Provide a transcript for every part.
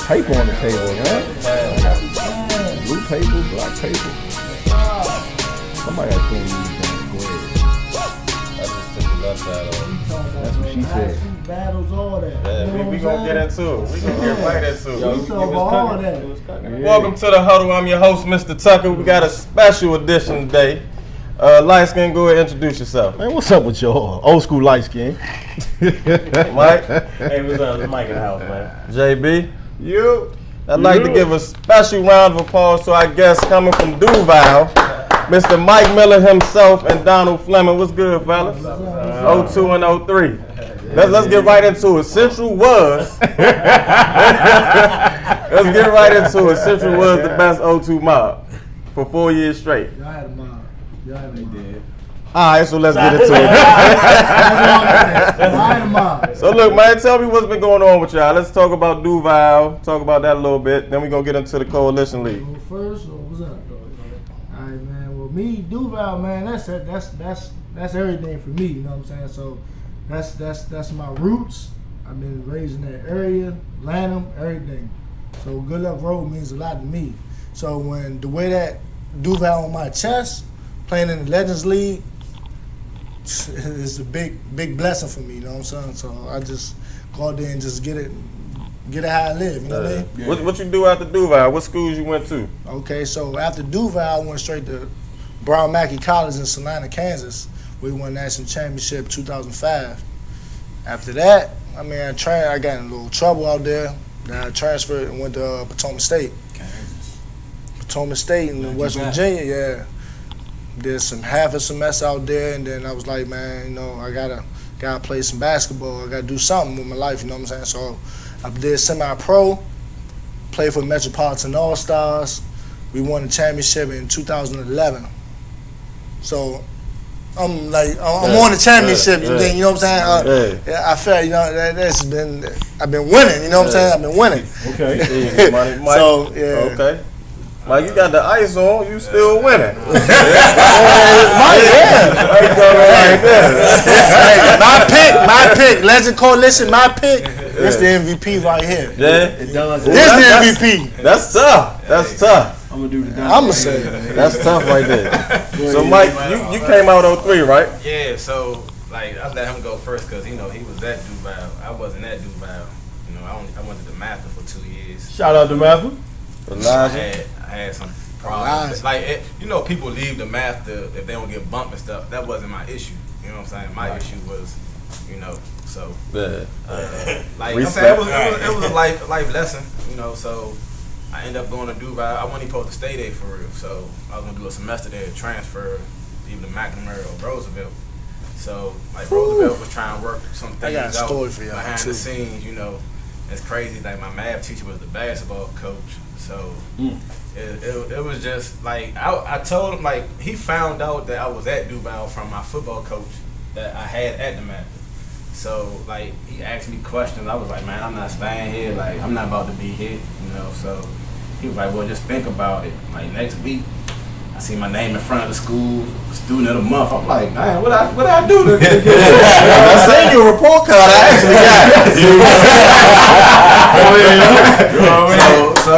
paper on the table, man. Blue paper, black paper. Somebody has to use that. Go ahead. I just took the left side off. That's what she said. Battles, all that. Yeah, we gonna get into it. We gonna get right into it. We talk about all that. Welcome to the Huddle. I'm your host, Mr. Tucker. We got a special edition today. Light skin, go ahead and introduce yourself. Man, what's up with your old school light skin? Mike. Hey, what's up? It's Mike in the house, man. JB. You. I'd like to give a special round of applause to our guests coming from Duval, Mr. Mike Miller himself and Donald Fleming. What's good, fellas? 02 and 03. Let's get right into it. Central was. Let's get right into it. Central was the best 02 mob for 4 years straight. Y'all had a mob. Y'all had a mob. All right, so let's get into it. So look, man, tell me what's been going on with y'all. Let's talk about Duval, talk about that a little bit. Then we're going to get into the Coalition League. Go first, or what's up, though? All right, man. Well, me, Duval, man, that's everything for me, you know what I'm saying? So that's my roots. I've been raised in that area, Lanham, everything. So Good Luck Road means a lot to me. So when the way that Duval on my chest, playing in the Legends League, it's a big blessing for me, you know what I'm saying? So I just go out there and just get it how I live, you know what I mean? Yeah. What you do after Duval? What schools you went to? Okay, so after Duval, I went straight to Brown Mackey College in Salina, Kansas. We won national championship 2005. After that, I got in a little trouble out there. Then I transferred and went to Potomac State. Potomac State in West Virginia, yeah. Did half a semester out there, and then I was like, man, you know, I gotta play some basketball. I gotta do something with my life, you know what I'm saying? So I did semi-pro, played for Metropolitan All-Stars. We won the championship in 2011. So I'm on the championship, and then, you know what I'm saying? I felt, you know, I've been winning, you know what I'm saying? I've been winning. Okay. Mike, so, yeah. Okay. Like, you got the ice on, you still winning. My pick, Legend Coalition, my pick. It's the MVP right here. Yeah. This the MVP. That's tough. That's tough. I'm gonna do the I'm gonna say That's tough right there. So, Mike, you came out 03, right? Yeah, so like I let him go first because he was at Duval. I wasn't at Duval. You know, I went to the Mather for 2 years. Shout out to Matthew. Elijah. I had some problems. Like people leave the Mather if they don't get bumped and stuff. That wasn't my issue. You know what I'm saying? My issue was, so like I'm saying, it was a life lesson. You know, so I ended up going to Duval. I wasn't even supposed to stay there for real. So I was gonna do a semester there, transfer either McNamara or Roosevelt. So like Roosevelt was trying to work some things out behind the scenes. You know, it's crazy. Like my math teacher was the basketball coach. So it was just like I told him, like, he found out that I was at Duval from my football coach that I had at the Mather. So like he asked me questions. I was like, man, I'm not staying here. Like, I'm not about to be here. You know. So he was like, well, just think about it. Like, next week, I see my name in front of the school, student of the month. I'm like, man, what I do to get I seen your report card. I actually got it. So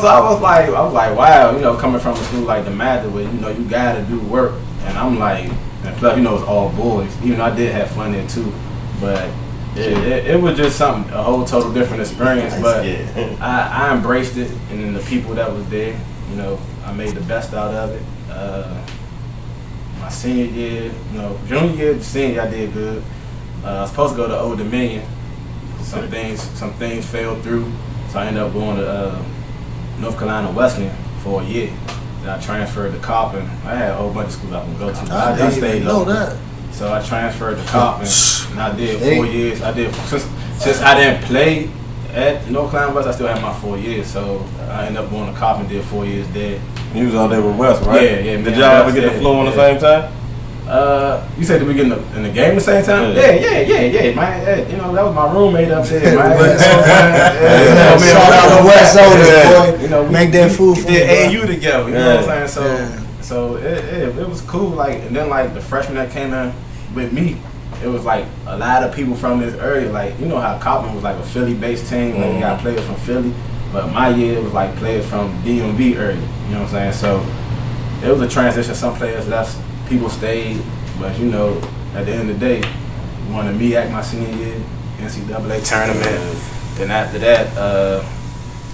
I was like, wow, you know, coming from a school like the Mather, where you gotta do work, and I'm like, and plus it's all boys. Even though I did have fun there too, but it was just something, a whole total different experience. But I embraced it, and then the people that was there, I made the best out of it. My senior year, junior year, senior year, I did good. I was supposed to go to Old Dominion. Some things fell through, so I ended up going to North Carolina Wesleyan for a year. Then I transferred to Coppin. I had a whole bunch of schools I could go to. I stayed local. So I transferred to Coppin, and I did 4 years. I did since I didn't play at North Carolina West, I still had my 4 years. So I ended up going to Coppin, did 4 years there. You was out there with West, right? Yeah. Did y'all ever get the flow on the same time? You said that we get in the game at the same time? Yeah, man. That was my roommate up there, man. Shout out to West boy. Make that food for me. Did AU together, you know what I'm saying? So it was cool. Like, and then like the freshmen that came in with me, it was like a lot of people from this area. Like, you know how Coppin was like a Philly-based team. Like, you got players from Philly. But my year was like players from DMV area. You know what I'm saying? So it was a transition. Some players left, people stayed, but you know, at the end of the day, we won the MEAC my senior year, NCAA tournament. Then after that,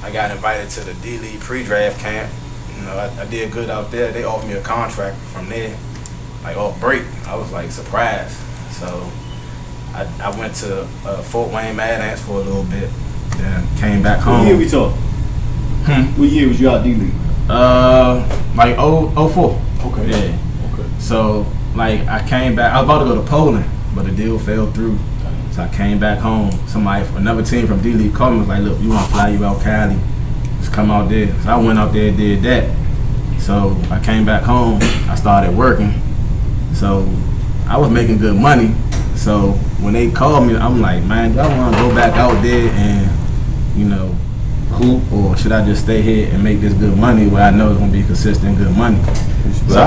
I got invited to the D-League pre-draft camp. You know, I did good out there. They offered me a contract from there, like off break. I was like surprised. So I went to Fort Wayne Mad Ants for a little bit, then came back home. What year we talk? What year was you out D-League? Like 04. Okay. Yeah. Okay. So like I came back. I was about to go to Poland, but the deal fell through. So I came back home. Another team from D-League called me, was like, look, you want to fly you out Cali? Just come out there. So I went out there and did that. So I came back home. I started working. So I was making good money. So when they called me, I'm like, man, do I want to go back out there and, you know, hoop, or should I just stay here and make this good money where I know it's gonna be consistent good money? So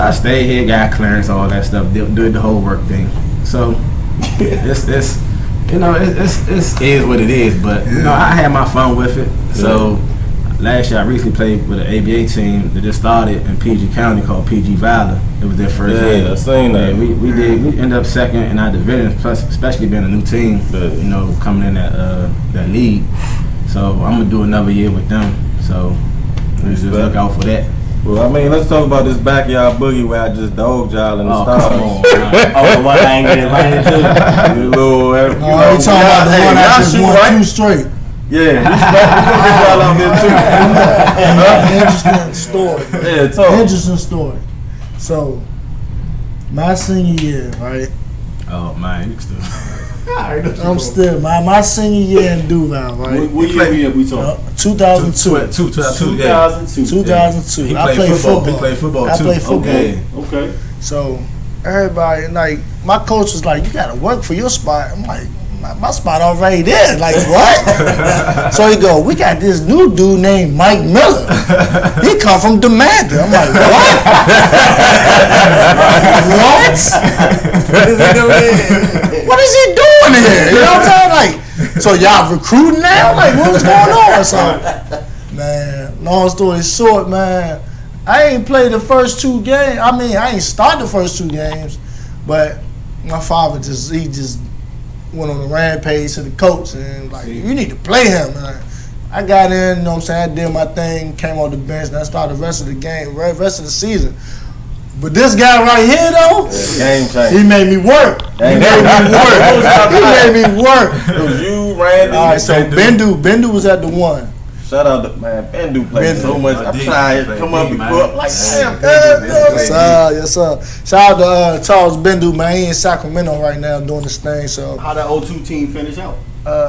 I stayed here, got clearance, all that stuff, did the whole work thing. So it's you know, it is what it is, but you know, I had my fun with it. So last year I recently played with an ABA team that just started in PG County called PG Valor. It was their first year. Yeah, I seen that. Yeah, we ended up second in our division, plus especially being a new team, you know, coming in that league. So I'm gonna do another year with them. So just look out for that. Well, I mean, let's talk about this backyard boogie where I just dogged y'all in the stars. Come on. Oh, the one I ain't getting right into. You little, you You talking about the one that just won 2 straight. Yeah, we get y'all out there too. Interesting story. Yeah, talk. Interesting story. So, my senior year, right? Oh man, you still. I'm still my senior year in Duval, right? What year we talking? 2002. 2002. Yeah. 2002. He I played played football. He played football I too. played football. Okay. Okay. So everybody, like, my coach was like, you gotta work for your spot. I'm like, my spot already there. Like, what? So he go, we got this new dude named Mike Miller. He come from Demander. I'm like, what? What is he doing here? You know what I'm saying? Like, so y'all recruiting now? Like, what's going on? So, man, long story short, man, I ain't played the first 2 games. I mean, I ain't started the first 2 games, but my father just went on a rampage to the coach and like, you need to play him. And I got in, you know what I'm saying, I did my thing, came on the bench, and I started the rest of the game, rest of the season. But this guy right here, though, Game changer. he made me work. He made me work. It was you, Randy. All right, so Bendu was at the 1. Shout out to man, Bendu played Bendu. so much. I'm trying to come up and go up like, damn, Yes, sir. Shout out to Charles Bendu, man. He in Sacramento right now doing this thing. So, How that 02 team finish out?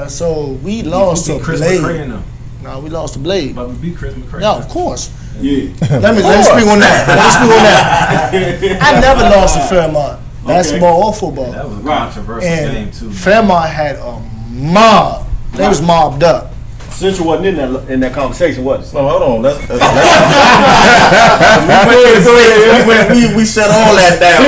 so we lost to Chris Blade. McCray now. No, we lost to Blade. But we beat Chris McCray. No, of course. Yeah. Let me speak on that. I never lost to Fairmont, basketball or football. That was a Right. controversial game And too. Fairmont had a mob. They was mobbed up. Central wasn't in that conversation, was it? So hold on, we shut all that down.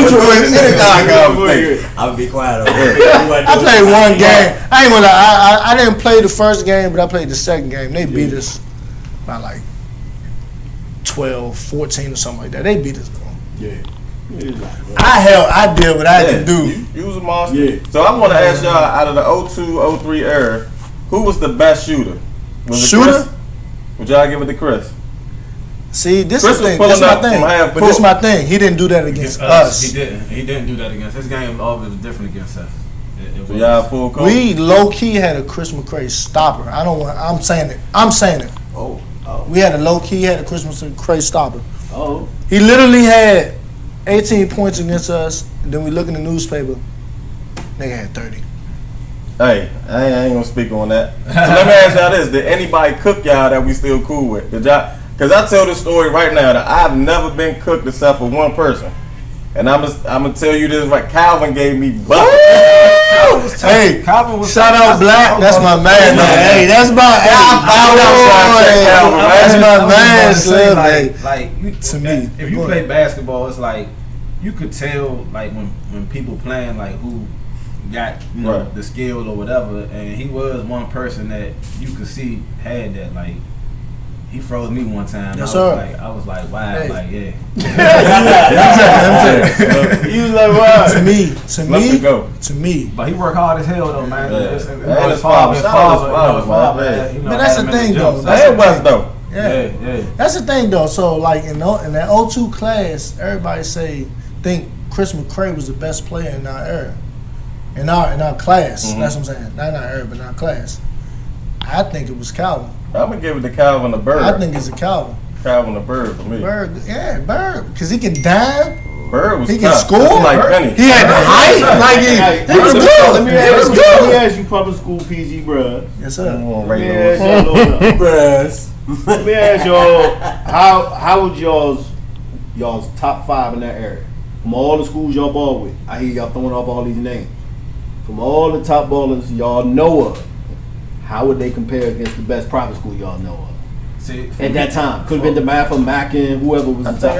I'll be quiet over I played 1 game. I ain't gonna lie. I didn't play the first game, but I played the second game. They beat us by like 12, 14 or something like that. They beat us. Yeah. I did what I could do. You was a monster. Yeah. So I want to ask y'all, out of the 02, 03 era, who was the best shooter? Was it Shooter? Chris? Would y'all give it to Chris? See, this Chris is was the thing. pulling This is my up thing. from half But this is court. my thing. He didn't do that against us. He didn't do that against. His game always was different against us. It So was. y'all full coach? We low key had a Chris McCray stopper. I'm saying it. Oh. We had a low key had a Chris McCray stopper. Oh. He literally had 18 points against us. And then we look in the newspaper. Nigga had 30. Hey, I ain't gonna speak on that. So let me ask y'all this: did anybody cook y'all that we still cool with? Did y'all? Because I tell this story right now that I've never been cooked except for one person, and I'm gonna tell you this: right, Calvin gave me bucket. Hey, Calvin was shout out Black. That's my man. Hey, that's my. That's my man, Slim. Hey, Like you, to me, if you play basketball, it's like you could tell like when people playing like who got the skill or whatever, and he was one person that you could see had that. Like he froze me one time. Yes, I was like, wow, hey. like yeah. He was like, wow. To me. But he worked hard as hell though, man. Yeah. His And father, his father, man. But that's the thing though. And West though. Yeah. That's the thing though. So like in that 02 class, everybody think Chris McCray was the best player in our era. In our class. That's what I'm saying. Not in our era, but in our class. I think it was Calvin. I'm gonna give it to Calvin the Bird. I think it's a Calvin. Calvin the Bird for me. Bird, because he can dive. Bird was He tough. can score. Like Penny. He had the height. Like he was good. Let me ask you, public school PG, bruh. Yes, sir. Let me ask y'all, how would y'all's top 5 in that area? From all the schools y'all ball with, I hear y'all throwing off all these names. From all the top ballers y'all know of, how would they compare against the best private school y'all know of? See, At that time, could have been DeMatha, Mackin, whoever was the top.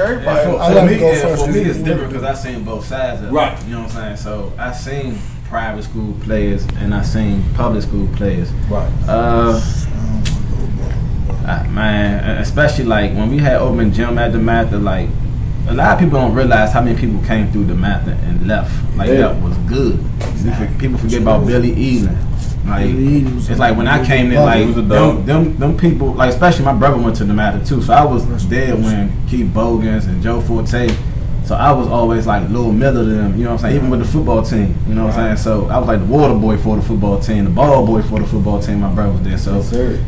For me, it's different because I seen both sides of it. Right. You know what I'm saying? So I seen private school players and I seen public school players. Right. Man, especially like when we had open gym at DeMatha, like a lot of people don't realize how many people came through DeMatha and left. Like that was good. People forget about Billy Eaton. Like it's like when I came in, like them people, like especially my brother went to DeMatha too, so I was there when Keith Bogans and Joe Forte. So I was always like Lil Miller to them, you know what I'm saying? Even with the football team, you know what I'm saying? So I was like the water boy for the football team, the ball boy for the football team. My brother was there, so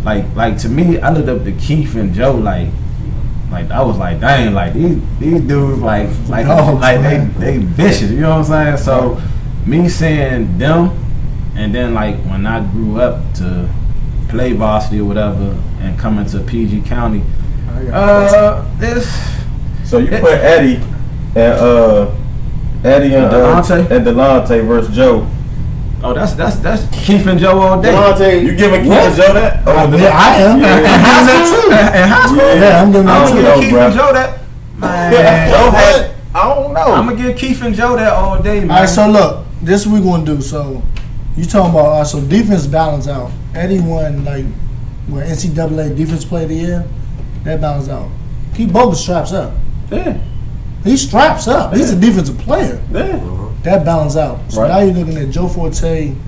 like to me, I looked up to Keith and Joe like I was like, dang, like these dudes like they vicious, you know what I'm saying? So me seeing them, and then like when I grew up to play varsity or whatever, and coming to PG County, So you put Eddie and Delonte versus Joe. Oh, that's Keith and Joe all day. Delonte, you giving Keith and Joe that? I am. In high school? Yeah, I'm giving that too. I'm gonna give Keith and Joe that. Man, Joe had, I don't know. I'm gonna give Keith and Joe that all day, man. All right, so look, this what we gonna do. So you talking about so defense balance out. Eddie won like when NCAA defense player of the year. That balance out. Keith Bogus straps up. Yeah. He straps up. He's a defensive player. Yeah. That balance out. So now you're looking at Joe Forte and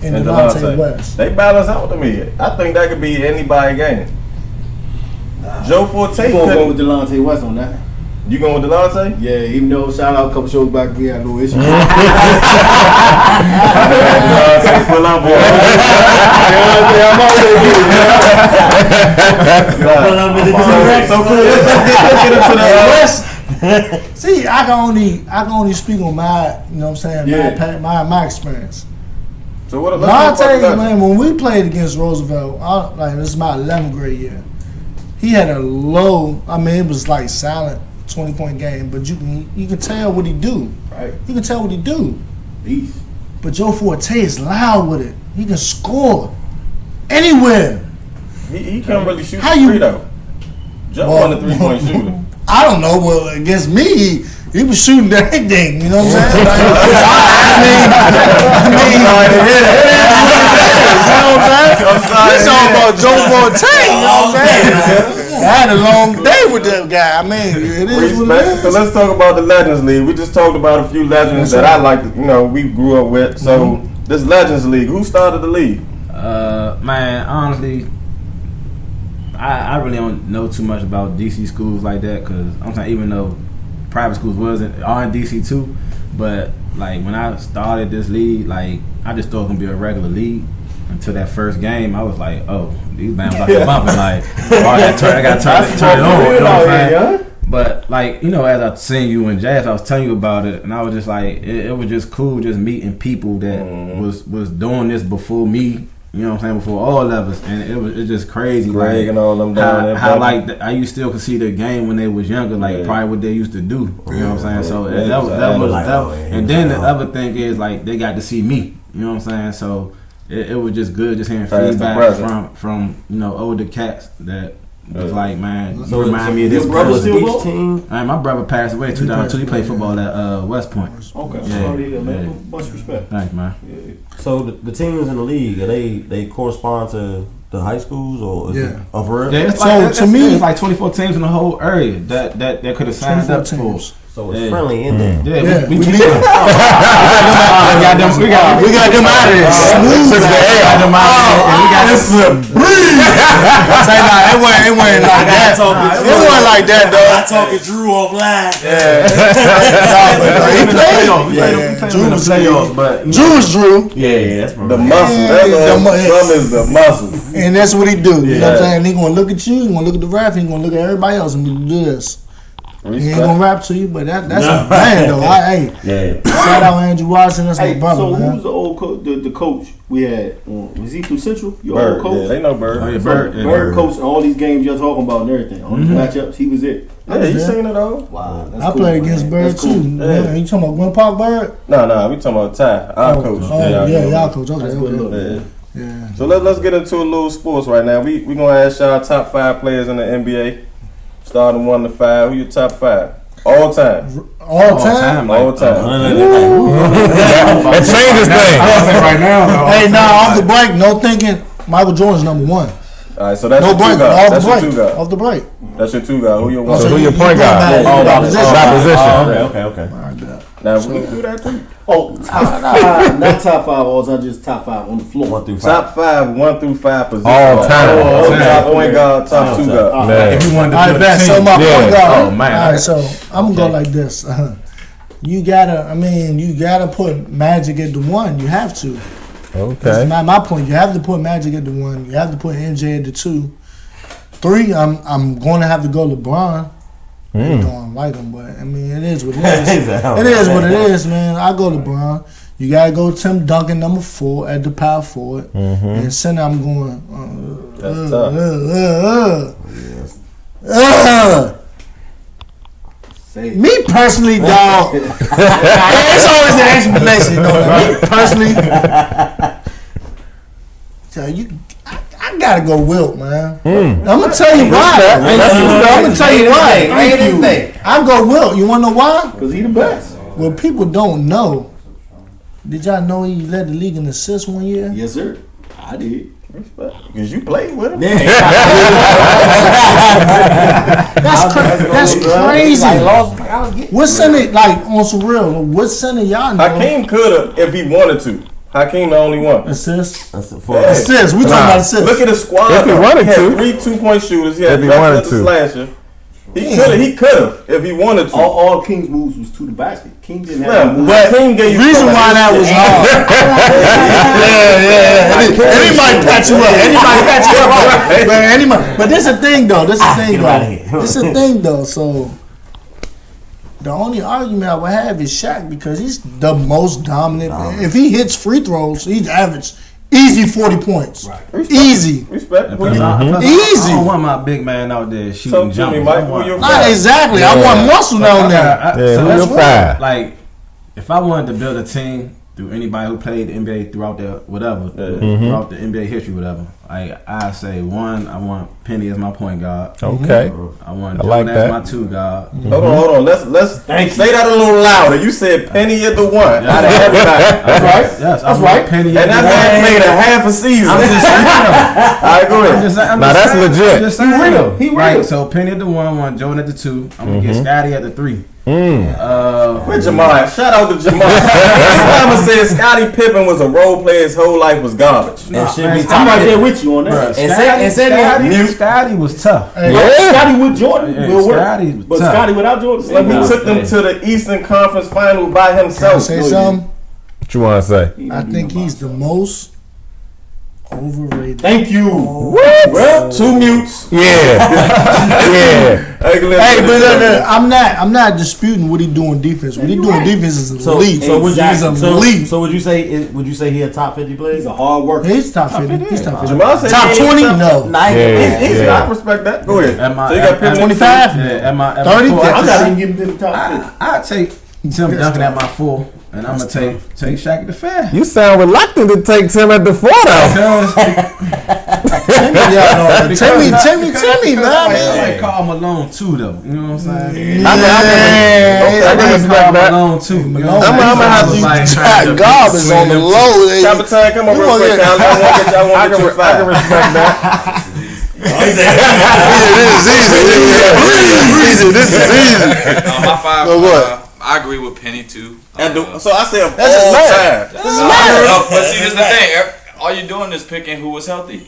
Delonte West. They balance out to me. I think that could be anybody's game. Joe Forte. You gonna go with Delonte West on that? You going with Delonte? Yeah, even though shout out a couple shows back, we had a little issue. Pull up, boy. See, I can only speak on my, you know what I'm saying, my experience. So what? Delonte, man, when we played against Roosevelt, this is my 11th grade year. He had a low. I mean, it was like silent 20-point game, but you can tell what he do. Right. You can tell what he do. Beast. But Joe Forte is loud with it. He can score anywhere. He can't really shoot free though. Joe won the 3-point shooter. I don't know. Well, against me, he was shooting everything. You know what I'm saying? He's talking about Joe Forte. You know what I'm saying? I had a long day with that guy. I mean, it is what it is. So let's talk about the Legends League. We just talked about a few legends that I like. We grew up with. So this Legends League, who started the league? Man, honestly, I really don't know too much about DC schools like that, because I'm saying even though private schools are in DC too, but like when I started this league, like I just thought it was gonna be a regular league. Until that first game, I was like, oh, these bands like bumping, like I gotta turn it on. You know what I'm saying? But like, as I seen you in Jazz, I was telling you about it, and I was just like, it was just cool just meeting people that was doing this before me. You know what I'm saying? Before all of us, and it's just crazy. Greg like, and all them down how like I used still could see the game when they was younger, like probably what they used to do. You know what I'm saying? So that was. And then the other thing is like they got to see me. You know what I'm saying? So it was just good just hearing feedback from older cats that was like, man, So remind me of your this brother still beach ball? team. Man, my brother passed away in 2002. He played football at West Point. Okay, Yeah, sorry to hear, man. yeah. Much respect. Thanks, man. So the teams in the league, are they correspond to the high schools or is it of real? Yeah, it's So, like, to me- it's like 24 teams in the whole area that could have signed 24 up for. teams. So it's Yeah. friendly in there. Yeah, Yeah, we we got need them out of there. Smooth. Took the air out of them out there, and we got this. Say nah, it wasn't like that. It wasn't like that, though. talking Drew offline. He played. Drew was playoffs, but Drew was Drew, Yeah, that's The muscle. That's some is the muscle. and that's what he do. You know what I'm saying? He gonna look at you. He gonna look at the ref. He gonna look at everybody else and do this. He ain't gonna rap to you, but that's a man though. Hey, shout out Andrew Watson. That's my Hey, brother, so man. who's the old the coach we had? Was he from Central? Your Bird. old coach? Yeah, they know Bird. Oh, yeah, So Bird. Bird coached all these games you're talking about and everything. All these matchups, he was it. Yeah, you seen it all? Wow, that's I cool, played man. against Bird That's cool. too. Yeah. You talking about Gwen Park Bird? No, we talking about Ty, our coach. Oh, yeah, y'all coach. Okay, That's good okay. look. Yeah. So let's get into a little sports right now. We gonna ask y'all top 5 players in the NBA, starting 1 to 5. Who your top 5 all time? All time. All time. That changes things. right now. Hey, nah, off the break, no thinking. Michael Jordan's number 1. All right, so that's No your 2 break, guy. off That's the your break. 2 guy. Off the break. That's your 2 guy. Who your 1? So who your point guard? By position. By position. Okay. Now we can do that too. Oh, top 5, not top 5 all time, just top 5 on the floor. 1 through 5. Top 5, 1 through 5 positions. All time. Top point guard, top 2 guard. Man. If you wanted to All right, build a bet. So team, my point guard. Oh, man. All right, so I'm gonna go like this. You gotta put Magic at the 1. You have to. That's Okay. not my point. You have to put Magic at the 1. You have to put MJ at the 2. 3, I'm going to have to go LeBron. I don't like him, but I mean, it is what it is. It is what it is, man. I go LeBron. You gotta go Tim Duncan, number 4 at the power forward, and center. I'm going. That's tough. Me personally, dog. It's always an explanation, you know. Me personally, tell you, I gotta go Wilt, man. I'm gonna tell you why. I'm gonna tell you why. I go Wilt. You wanna know why? Because he the best. Well, people don't know. Did y'all know he led the league in assists 1 year? Yes, sir. I did. Because you played with him. That's crazy. What center, like on some real? What center y'all know? Hakeem could have if he wanted to. Hakeem the only one. Assists. For Assists. We talking about assists. Look at his squad. If he though. wanted had to. 3 2-point shooters. He had If he Drexler wanted the to. slasher. He could have if he wanted to. All King's moves was to the basket. King didn't have Yeah, no moves. but Hakeem gave you Reason why that was hard. Anybody patch you up. But this is the thing though. This is the thing though. So the only argument I would have is Shaq because he's the most dominant. If he hits free throws, he's average easy 40 points. Easy. Respect. Plus, I Easy. don't want my big man out there shooting Talk to me, jumpers. Mike. I Who want- your Not exactly. I want muscle down there. So who that's your 5? like, if I wanted to build a team through anybody who played the NBA throughout the whatever, throughout the NBA history, whatever, I say 1, I want Penny as my point guard. Okay. I want I Jordan like as that. my 2 guard. Hold on. Let's say that a little louder. You said Penny at the 1 out of everybody. That's right. Yes, That's right. Penny And as that the man 1. played a half a season. I'm just saying. All right, go ahead. Now, that's legit. I'm just saying. He real. Right, so Penny at the 1, want Jordan at the 2. I'm gonna get Scotty at the 3. Where Jamal at? Shout out to Jamal. His mama said Scottie Pippen was a role player. His whole life was garbage. It should be I'm top right there 10. with you on that. Scotty was tough. Scotty with Jordan Yeah, will work. Scotty was But tough. Scotty without Jordan, Like he took them to the Eastern Conference Final by Can I himself. say something? What you want to say? I think he's the most overrated. Thank you. Well, 2 mutes. Yeah. Hey, but I'm not disputing what he doing defense. What he doing defense is elite. So would elite. So would you say he a top 50 player? He's a hard worker. He's top 50. He's top 50. Jamal said Top he ain't 20? top- No. He's not. Respect that. Go ahead. Am I- So you got am- Pippen 25? Yeah, at my 30? 4, I'm not even giving him the top 50. I take Tim Duncan at my 4, and I'm gonna take Shaq at the 5. You sound reluctant to take Tim at the 4 though. Because Timmy, man. I like Karl Malone too, though. You know what I'm saying? I can respect that. Malone too. You know I'm gonna have to Hot garbage on the low. Capitan, come on real quick. I can respect that. This is easy. My five. I agree with Penny too. So I say of That's all his time. But see, here's the thing. All you're doing is picking who was healthy.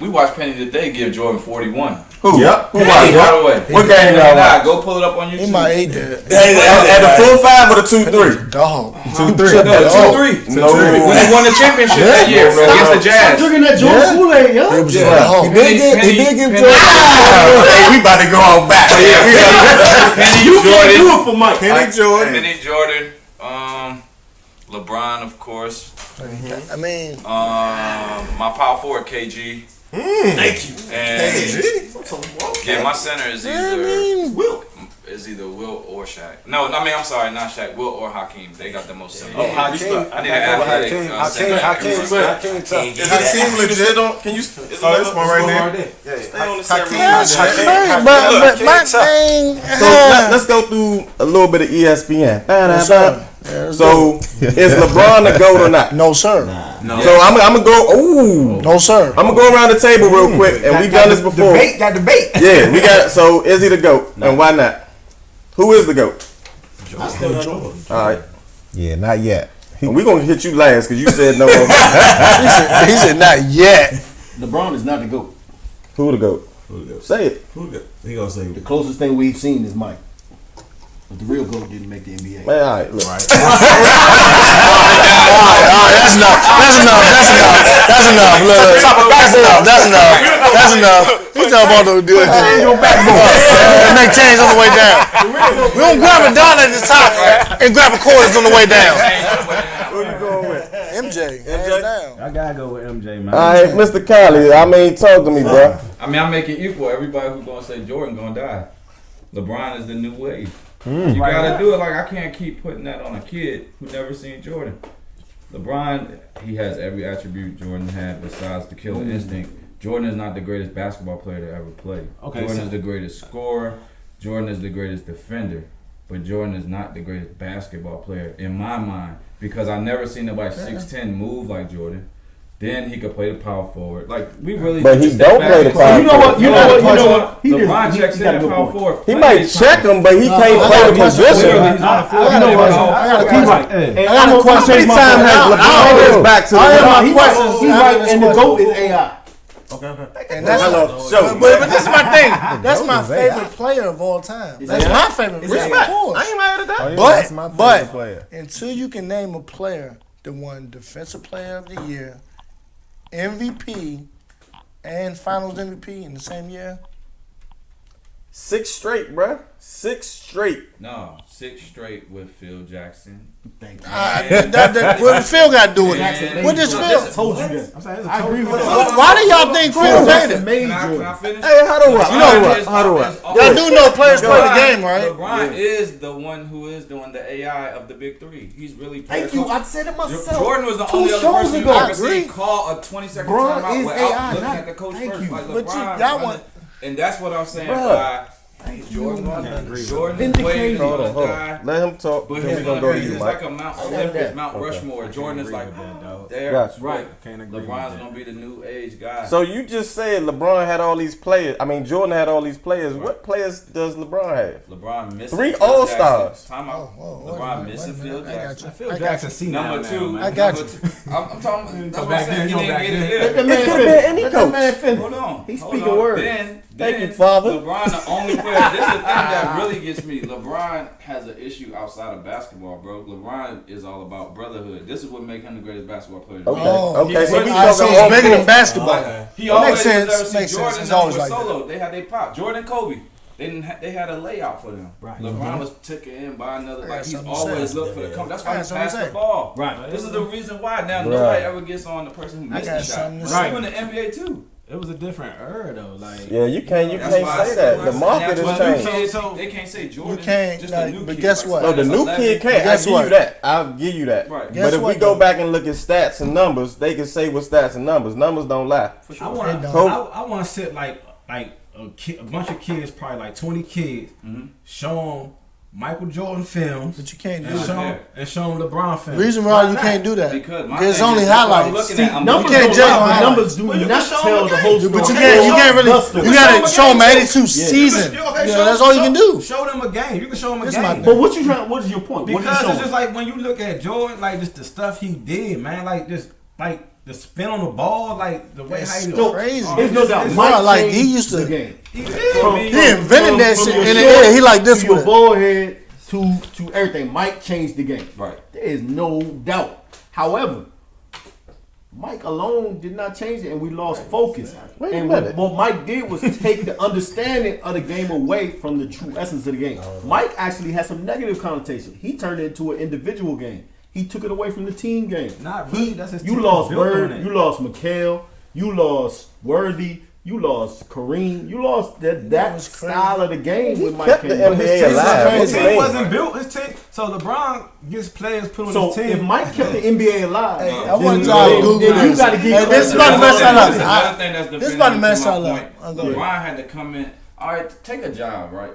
We watched Penny today give Jordan 41. Who? Yep. Who Penny, by the way. What game y'all watch? Go pull it up on YouTube. He might eat that. At the 4-5 or the 2-3? Dog. 2-3. No, 2-3. No. When they won the championship that year against the Jazz. Drinking that Jordan Kool-Aid, yo. He did give Jordan. Hey, we about to go on back. You can't do it for Mike. Penny Jordan. Penny Jordan. LeBron, of course. I mean, my power forward, KG. Thank you. And my center is either Will. Will or Shaq. No, I'm sorry, not Shaq. Will or Hakeem. They got the most center. I need an athletic Is the team legit? Can you? Is this one right there? Stay on the center. but my thing. So let's go through a little bit of ESPN. So is LeBron the GOAT or not? No, sir. No. So I'm gonna go. Ooh. No, sir. I'm gonna go around the table real quick, and we've done this before. Debate. Yeah, we got. So is he the GOAT, and why not? Who is the GOAT? Jordan. All right. Yeah, not yet. We're gonna hit you last because you said no. He said not yet. LeBron is not the GOAT. Who the GOAT? Say it. He gonna say The closest thing we've seen is Mike. But the real GOAT didn't make the NBA. Man, all right, look. All right, that's enough. That's enough. Look, that's enough. We talking about the deal. Make change on the way down. We don't grab $1 at the top and grab a quarters on the way down. Who you going with? MJ. MJ? I gotta go with MJ, man. All right, Mr. Kylie. I mean, talk to me, bro. I make it equal. Everybody who's gonna say Jordan gonna die. LeBron is the new wave. You gotta do it. Like, I can't keep putting that on a kid who never seen Jordan. LeBron, he has every attribute Jordan had besides the killer instinct. Jordan is not the greatest basketball player to ever play. Jordan is the greatest scorer. Jordan is the greatest defender. But Jordan is not the greatest basketball player in my mind, because I never seen nobody 6'10" move like Jordan. Then he could play the power forward. Like, we really. But he don't play the power forward. You know what? LeBron checks in at power forward. He might check him, but he can't play the position. I got a question. How many times has LeBron back to the He's right, and the GOAT is AI. And but this is my thing. That's my favorite player of all time. That's my favorite player, of course. I ain't mad at that. But until you can name a player that won Defensive Player of the Year, MVP, and Finals MVP in the same year. 6 straight, bruh. 6 straight. No, 6 straight with Phil Jackson. Thank you. What Phil got to do with it? What does Phil? Told you that. I agree with Why do y'all think Phil made it? Can I finish? Hey, how do I? Y'all do know players play the game, right? LeBron is the one who is doing the AI of the big three. He's really. Thank you. I said it myself. Jordan was the 2 only other shows person ago. you ever seen call a 20-second LeBron timeout is without AI, looking not- at the coach thank first. you. Like But LeBron, y'all want. and that's what I'm saying. Bruh. Jordan played. Hold on. Let him talk. But Then he's we gonna go to you, it's Mike. like a Mount Olympus, Mount Rushmore. Jordan is like there, Gotcha. right? Can't agree with LeBron's that. gonna be the new age guy. So you just said LeBron had all these players. I mean, Jordan had all these players. What players does LeBron have? LeBron missing 3 Phil All-Stars. Jackson. Time out. Whoa, LeBron wait a missing minute, Phil I got Jackson. you. Phil Jackson seen Number 2. I got you. I'm talking. That's what I'm back saying. then, He go back didn't get then. it That there. man It could've been any Let coach. that man finish. Hold on. He's Hold speaking on. words. Thank you, Then Father. LeBron, the only player. This is the thing that really gets me. LeBron has an issue outside of basketball, bro. LeBron is all about brotherhood. This is what makes him the greatest basketball player. Okay. Oh, Okay. So we I talking see all it's bigger than four. basketball. He always Makes sense. never see Makes sense. Jordan It's and always was like that. solo. They had their pop. Jordan, Kobe. They had a layout for them. Right. LeBron was taken in by another. Like, he's something to always say. looked for the come. That's why he That's what I'm passed the saying. ball. Right. This is the reason why. Now Right. nobody ever gets on the person who missed got the shot. something to Right. say. Even the NBA too. It was a different era though. Like Yeah, you can't That's why I say said- that. The market Well, has new changed. kids, they can't say Jordan. You can't, just like, a new but kid, guess like, what? No, the new 11. kid can't. Guess I give what? you that. I'll give you that. Right. Guess But if what, we go though? back and look at stats and numbers, they can say with stats and numbers. Numbers don't lie. For I sure. want It don't. I want to sit like a bunch of kids, probably like 20 kids, show them Michael Jordan films, But you can't do Yeah. that. and show them LeBron films. Reason why you can't do that. Because my There's thing only is, that's what I'm highlights. looking at. I'm Numbers You can't don't judge lie, on but highlights. numbers do Well, you not can show tell them the a whole game. story. But you can't really. That's the- You gotta show them 82 You season. can- okay, Yeah, that's all you can do. Show them a game. You can show them a This game. my But what you trying? What is your point? What Because you it's showing? just like when you look at Jordan, like just the stuff he did, man, like just like the spin on the ball, like the way how he It's crazy. There's no doubt. Bro, Mike like, changed he used to- the game. he did. He invented that From shit your in the short air. He like this to your with it. ball head to everything. Mike changed the game. Right. There is no doubt. However, Mike alone did not change it, and we lost focus. Wait a And minute. what Mike did was take the understanding of the game away from the true essence of the game. Mike actually had some negative connotation. He turned it into an individual game. He took it away from the team game. Not really. That's his You team lost built on Bird. it. You lost McHale. You lost Worthy. You lost Kareem. You lost that was crazy. style of the game with Mike. Kept the came in. NBA His alive. team What's the name? wasn't built. His team. So LeBron gets players put on So his team. if Mike kept the NBA alive, Hey, I want y'all to then Google you this. got to give Hey, this is about to mess y'all up. This about to mess y'all up. I'll go. LeBron had to come in. All right, take a job, right?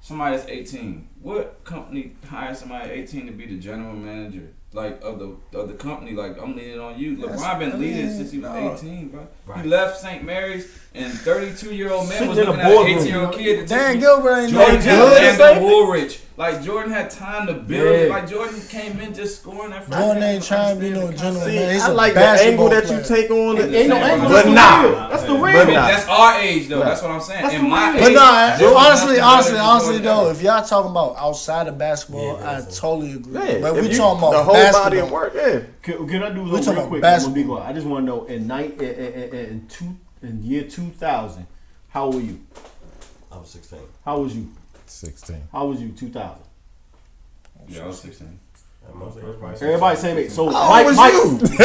Somebody that's 18. What company hires somebody 18 to be the general manager, like of the company? Like, I'm leaning on you. LeBron been leading since he was 18, bro. He left St. Mary's, and 32-year-old man Sitting was in a looking at an boardroom. 18-year-old kid. Dan Gilbert ain't Jordan no had good. Landon Woolridge. Like, Jordan had time to build it. Yeah. Like, Jordan came in just scoring that first Jordan game. ain't trying to be no general See, man. He's I a like the angle basketball that player. you take on it. ain't no angle. But That's the nah. real. That's the real. But nah. That's our age, though. That's what I'm saying. That's In the my real. But age, no, Jordan honestly, nothing better than though, Jordan if y'all talking about outside of basketball, I totally agree. Yeah, But if we you- talking the about whole basketball. body of work. Yeah. Can I do We're this talking real about quick? basketball. I just want to know in year 2000, how old were you? I was 16. How was you? 16. How was you? 2000. Yeah, I was 16. Everybody same age. So How old was Mike, you? in 2000,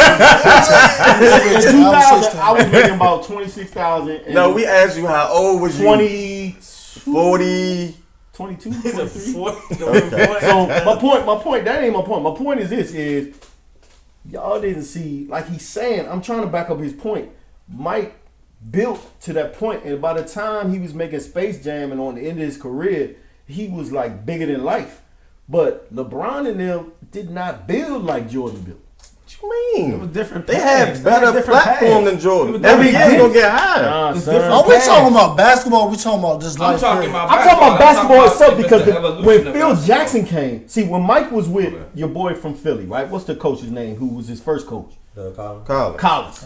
I was making about 26,000. No, we asked you how old was you? 20, 40. 22, 23. So my point, that ain't my point. My point is this: is y'all didn't see, like he's saying. I'm trying to back up his point. Mike built to that point, and by the time he was making Space Jam and on the end of his career, he was like bigger than life. But LeBron and them did not build like Jordan built. What you mean? It was different. They paths. had better different platform paths. than Jordan. It was Every different year gonna paths. get higher. Nah, It's son. different. Are we talking about basketball? We talking about this I'm life? talking period? about I'm talking about basketball itself if it's because the evolution when of Phil basketball. Jackson came, see when Mike was with your boy from Philly, right? What's the coach's name? Who was his first coach? College.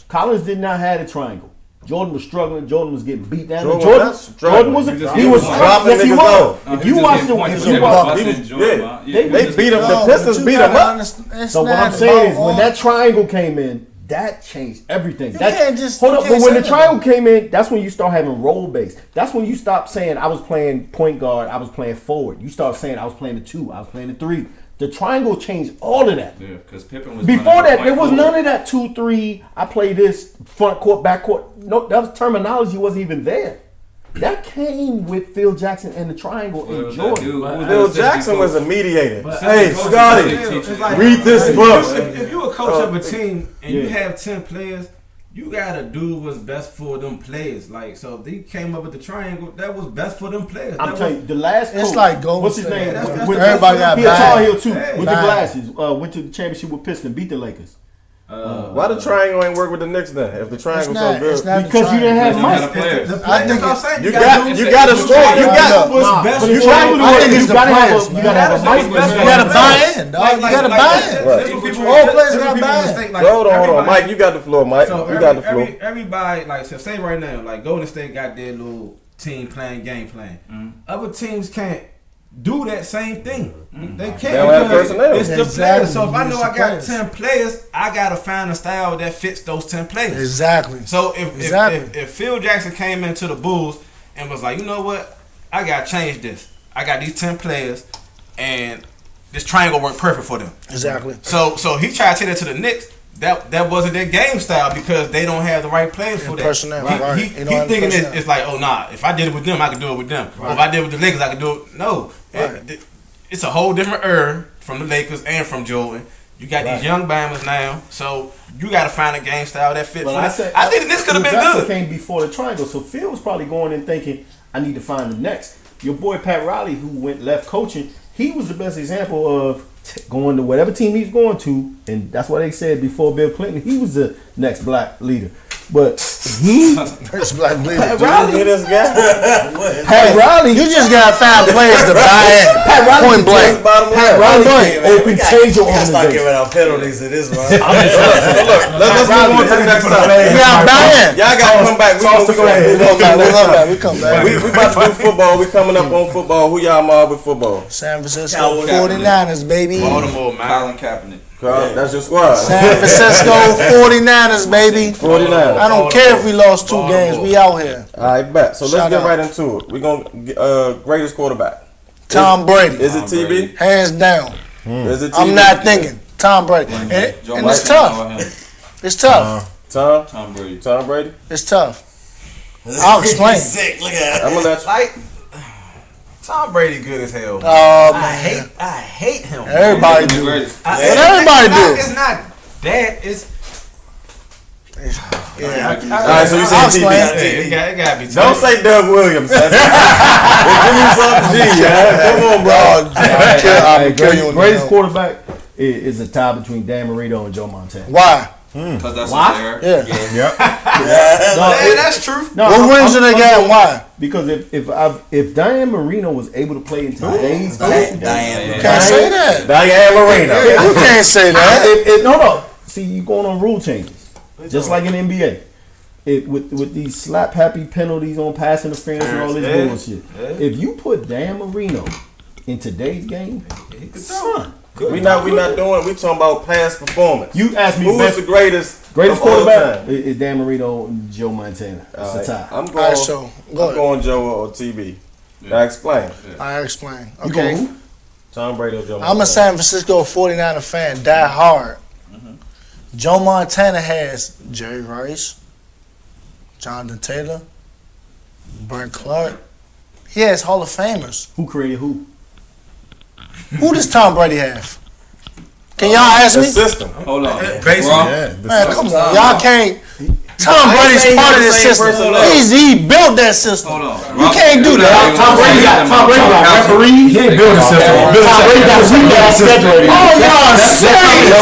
Collins did not have a triangle. Jordan was struggling. Jordan was getting beat down. Jordan was Jordan was struggling. he was dropping yes he niggas was. off. If you watch the points, if they you was watch busting Jordan, man. They was beat him. just- The No, Pistons but beat you him gotta up. understand, it's so what not I'm saying is about when all- that triangle came in, that changed everything. You That, can't just- hold you up, can't but when say the that. triangle came in, that's when you start having role base. That's when you stop saying I was playing point guard, I was playing forward. You start saying I was playing the 2, I was playing the 3. The triangle changed all of that. Yeah, because Pippen was Before running that, the there point was forward. none of that 2-3. I play this front court, back court. No, that was terminology wasn't even there. That came with Phil Jackson and the triangle Well, it and was that Jordan. dude who was Phil the Jackson assistant was a coach. mediator. But- Hey, Coach Scotty, was a teacher. It's like- read this book. If you a coach of a team and you Yeah. have 10 players, you gotta do what's best for them players. Like, so if they came up with the triangle, that was best for them players. I'm That telling was- you, the last It's coach, like Golden what's his State. name? That's With- everybody got he a Tar bad. Heel too, Hey. with the Bad. glasses. Went to the championship with Piston, beat the Lakers. Why the triangle ain't work with the Knicks then? If the triangle's so good. It's not the Because you didn't have triangle. Because Mike. you had players. The I players, think that's what I'm saying. You gotta got do you what's got to best. score. You Yeah. got What's Nah, best but for the you. triangle I think you it's the gotta have players, a, man. you gotta have a Mike. You gotta You gotta buy in, dog. You gotta buy in. Right. All players gotta buy in. Hold on. Mike, you got the floor, Mike. So You got the floor. everybody, like, so say right now, like Golden State got their little team plan, game plan. Other teams can't do that same thing. They can't. They don't have because personnel. It's the Exactly. players. So if I It's know the I got players. 10 players, I gotta find a style that fits those 10 players. Exactly. So if Exactly. if Phil Jackson came into the Bulls and was like, you know what, I gotta change this. I got these 10 players, and this triangle worked perfect for them. Exactly. So he tried to take that to the Knicks. that wasn't their game style because they don't have the right players for that. Personnel, right. He thinking it's like, oh nah, if I did it with them, I could do it with them. Right. Or if I did it with the Lakers, I could do it. No, it's a whole different era from the Lakers and from Jordan. You got these young Bama's now, so you got to find a game style that fits. I think this could have been good. Came before the triangle, so Phil was probably going and thinking, I need to find the next. Your boy Pat Riley, who went left coaching, he was the best example of going to whatever team he's going to, and that's what they said before Bill Clinton. He was the next black leader. But next black leader. Pat Riley, this guy. Pat Riley, you just gotta find players to buy in. Pat Riley, point blank. Pat Riley, open change your organization. Start giving out penalties to this one. Look, let's move on to the next topic. You gotta buy in. Y'all gotta come back. We come back. We about to do football. We coming up on football. Who y'all mob with football? San Francisco 49ers, baby. Baltimore, man. Colin Kaepernick. That's your squad. San Francisco 49ers, baby. 49. I don't care if we lost 2 games. We out here. All right, bet. So let's Shout get out. right into it. We're going to greatest quarterback. Tom Brady. Is it TB? Hands down. Is it TB? I'm not thinking. Tom Brady. And it's tough. It's tough. Tom Brady. Tom Brady? It's tough. I'll explain. Sick. Look at I'm going to let you. Like, Tom Brady good as hell. I hate him. Everybody do. Everybody do. It's not that. It's. Yeah. All right, so you say TB. It gotta be. Don't say Doug Williams. Give me something G, come on, bro. Greatest quarterback is a tie between Dan Marino and Joe Montana. Why? Because that's what they're. Yeah. That's true. No, what rings do they got and why? Because if Diane Marino was able to play in today's game, Diane. You can't say that. Diane Marino. You can't say that. No. See, you going on rule changes. Just like in the NBA. With these slap happy penalties on pass interference and all this bullshit. Yeah. If you put Dan Marino in today's game, son. We not doing. We talking about past performance. You asked me who is the greatest quarterback? Is Dan Marino and Joe Montana. It's a tie. I'm going Joe or TB. Now explain. I explain. Okay. Tom Brady or Joe Montana. I'm a San Francisco 49er fan, die hard. Joe Montana has Jerry Rice, Jonathan Taylor, Brent Clark. He has Hall of Famers. Who created who? Who does Tom Brady have? Can y'all ask me? The system. Hold on. Basically. Man, come on. Y'all can't. Tom Brady's part of the system. He built that system. Hold on. You can't do that. Tom Brady got referees. He ain't built a system. Tom Brady got schedule. Oh, y'all serious?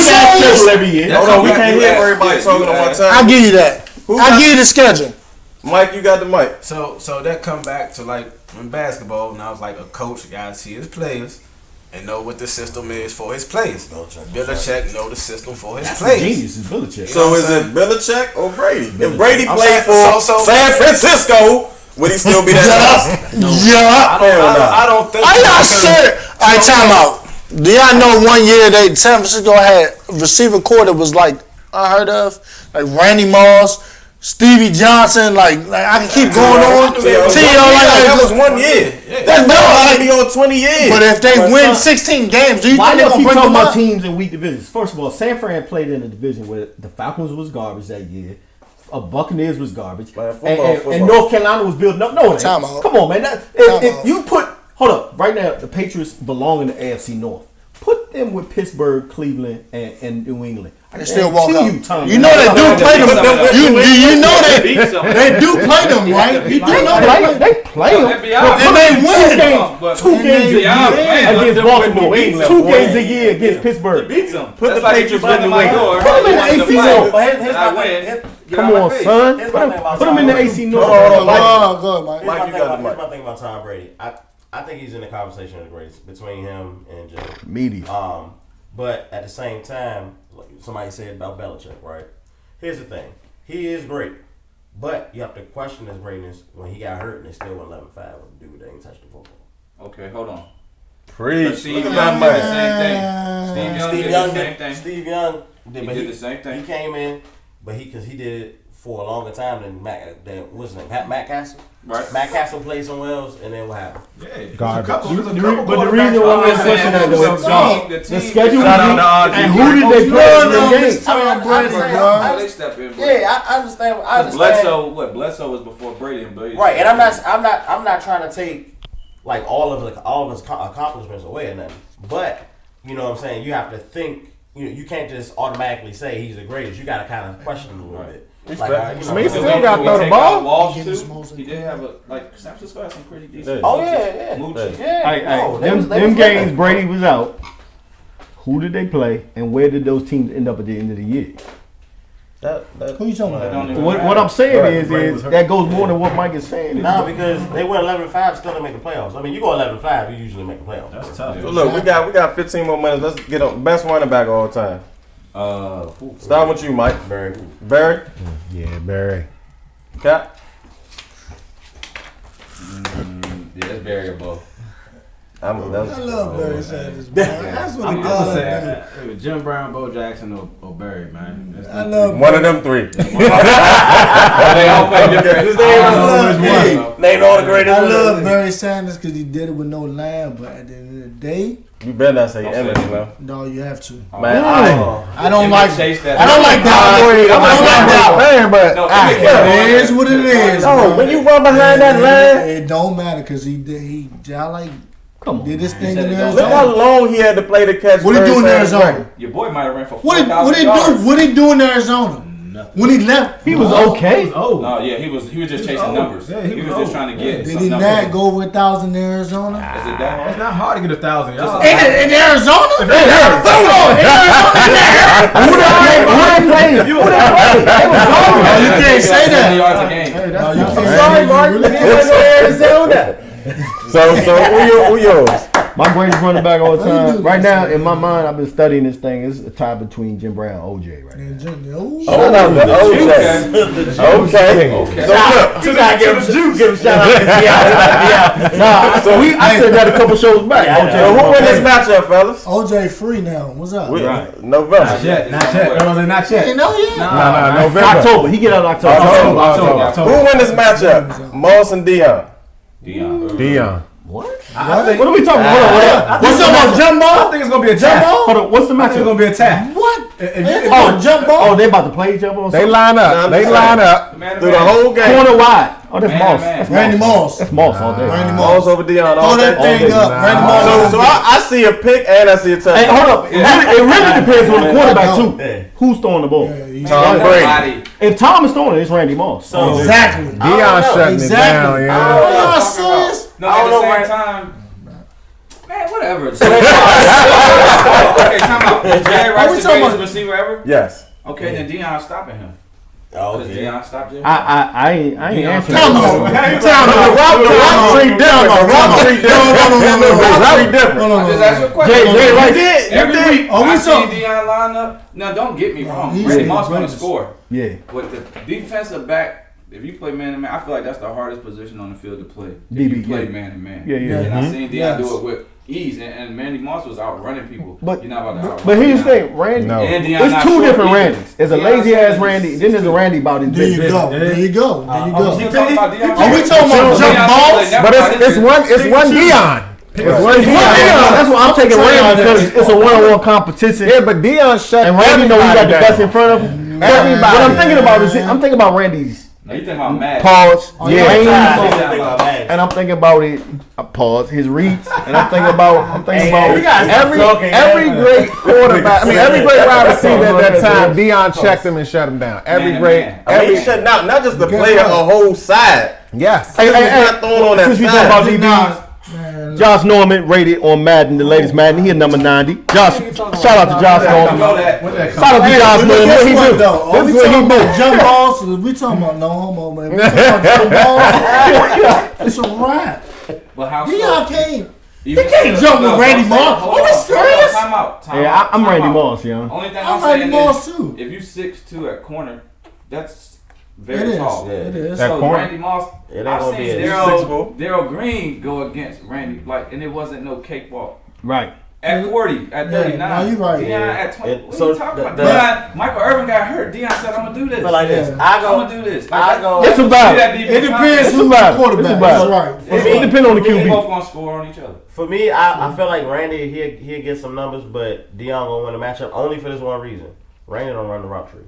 Schedule every year. Hold on, we can't hear everybody talking at one time. I'll give you that. I'll give you the schedule. Mike, you got the mic. So that come back to like in basketball. Now it's like a coach got to see his players and know what the system is for his players. Belichick know the system for his players. Genius is Belichick. So is it Belichick or Brady? If Brady played for San Francisco, would he still be that? Yeah. I don't think. Are y'all sure? All right, time out. Do y'all know 1 year San Francisco had a receiver core that was like I heard of, like Randy Moss, Stevie Johnson, like I can keep going on. That was 1 year. That's not be on 20 years. But if they win 16 games, do you why think they're y'all gonna keep bring talking them about up? teams in weak divisions? First of all, San Fran played in a division where the Falcons was garbage that year. Buccaneers was garbage, and North Carolina was building up. No, Time out. Come on, man. If you put right now, the Patriots belong in the AFC North. Put them with Pittsburgh, Cleveland, and New England. They still walk out. You know they do play them. You know that they do play them, right? You do know they play them. And they win. Two games a year against Baltimore. 2 games a year against Pittsburgh. Beats them. Put the Patriots in the way. Put them in the AC North. Come on, son. Put them in the AC North. Go ahead, Mike. Here's my thing about Tom Brady. I think he's in the conversation of the greatest between him and Joe. Meaty. But at the same time, like somebody said about Belichick, right? Here's the thing. He is great. But you have to question his greatness when he got hurt and they still went 11-5 with the dude that ain't touched the football. Okay, hold on. Preach. Steve Young did the same thing. Steve Young did the same thing. He did the same thing. He came in, but because he did it for a longer time than what's his name? Matt Castle. Right. Matt Castle played somewhere else, and then what happened? Yeah. Garbage. But the reason why I'm questioning that though, the schedule Shout out to RG. and who did they play in the games? They step in. Yeah, I understand. I understand. Bledsoe was before Brady and Brady. Right, and I'm not trying to take like all of his accomplishments away or nothing. But you know what I'm saying, you have to think. You can't just automatically say he's the greatest. You got to kind of question him a little bit. Like, I mean, he still got to throw the ball. Walsh too. He did have San Francisco had some pretty decent. Oh yeah. Them games Brady was out. Who did they play, and where did those teams end up at the end of the year? Who you talking about? What I'm saying is that goes more than what Mike is saying. No, because they went 11-5, still didn't make the playoffs. I mean, you go 11-5, you usually make the playoffs. That's tough. So look, we got 15 more minutes. Let's get on best running back of all time. Start with you, Mike. Barry. Yeah, Barry. Cap. Yeah, it's Barry or both. I love Barry Sanders, man. That's what I'm he gonna got. say Jim Brown, Bo Jackson, or Barry, man. I love One of them three. They all play different. Name all the greatest. I love Barry Sanders because he did it with no lamb, but at the end of the day, You better not say Emmett, man. no, you have to. Man, I don't like chase that. I don't like that. I don't like that. Man, but It is what it is. No, when you run behind that line, it don't matter because he did this thing in look Arizona. how long he had to play to catch. What he do in Arizona? Your boy might have ran for What 4,000 did yards. What he do in Arizona? When he left, He was okay. Oh, No, yeah, he was just chasing numbers. Yeah, he was just trying to get did some he numbers. not go over 1,000 in Arizona? Is it that hard? it's not hard to get 1,000 yards. In Arizona? Who they play? You can't say 70 that. yards a game. No, you can't. sorry, Mark. You went to Arizona. So who yours? My greatest running back all the time. Right now, in my mind, I've been studying this thing. It's a tie between Jim Brown and OJ right now. Shout out to OJ. Okay. So look, You gotta give him juice. Give him shout out. I said that a couple shows back. So who win this matchup, fellas? OJ free now. What's up? November. Not yet. Not yet. You know yet? no, November. October. He get out in October. Who win this matchup? Moss and Dion. Dion. What are we talking about? What's up about jump I ball? think it's gonna be a tap. Hold on. What's the I think it's matchup? gonna be a tap. What? Oh, Jump ball? Oh, they about to play each other on They something? line up. They line up Man to Through the man. whole game. Corner wide. Oh, that's Man, Moss. man. That's Randy Moss. That's Moss all day. Randy Moss Moss. over Dion all Throw that day. thing up. Randy Moss. So I see a pick and I see a touchdown. Hey, hold up. It really depends on the quarterback too. Who's throwing the ball? Tom Brady. Body. If Tom is throwing it, it's Randy Moss. Exactly. Dion shutting it down, yeah. Y'all serious? No, I at don't the know, same man. time. Man, whatever. Okay, time out. Is Jerry Are we Rice the talking greatest about- receiver ever? Yes. Okay, then Dion's stopping him. Oh, Because okay. Dion stopped Jerry. I ain't answering. Come on. The rock tree different. The rock tree different. The rock tree different. I just asked you a question. Jay Rice. Every week, Are we I talking- see Dion line up. Now, don't get me wrong. He's Randy the Moss going to greatest. score. Yeah. With the defensive back, if you play man to man, I feel like that's the hardest position on the field to play. If DB, you play yeah. man to man. Yeah, yeah. And I seen Dion Yes. do it with ease, and Randy Moss was outrunning people. But- you're not about to outrun But here's the Dion. thing, Randy. No. And Dion It's not two short different either. Randys. There's a Deion lazy ass Sanders Randy. is Then there's a 6'2". Randy about his There big you business. go. There you go. There you go. You talking about Deion Are we talking about Deion jump balls? Sanders But never it's one Dion. It's one Dion. That's why I'm taking Randy because it's a one-on-one competition. Yeah, but Dion shut And Randy know he got the everybody best in front of him. But Everybody. what I'm thinking about is I'm thinking about Randy's No, you think about Madden. pause, yeah. range, Yeah. and I'm thinking about it. Pause his reach, and I'm thinking about every great quarterback. I mean, every great wide receiver at that time, Dion checked him and shut him down. Every Man, great, man. I mean, he's shutting out not just the player, a whole side. yes. Hey, He's not throwing on that since we talking side. about DBs, Josh Norman rated on Madden, the latest Madden. He a number 90. Josh, shout out to Josh You Norman. know that. Shout out to Josh Norman. What he do? Are we This is what talking he about do. jump balls? We talking about no homo, man. We talking about jump balls? It's a wrap. But how Dion can't. He can't jump with Randy Moss. Are we serious? Time out. Yeah, I'm Randy Moss, yo. Only thing I'm I'm Randy saying Moss is, too. if you 6'2" at corner, that's It very is. tall. It is. That So corner. Randy Moss, It ain't I've gonna seen be a Daryl 6'4". Daryl Green go against Randy, and it wasn't no cakewalk. Right. At 40, at 39. Yeah, no, you right. Deion at 20. What so are you talking about? Deion, Michael Irvin got hurt. Deion said, I'm going to do this. But like this, Yeah. I go. I'm going to do this. Like, I go. It's about it. It depends who's the quarterback. That's right. It depends on the They QB. both going to score on each other. For me, I feel like Randy he'll get some numbers, but Deion gonna win the matchup only for this one reason. Randy don't run the route tree.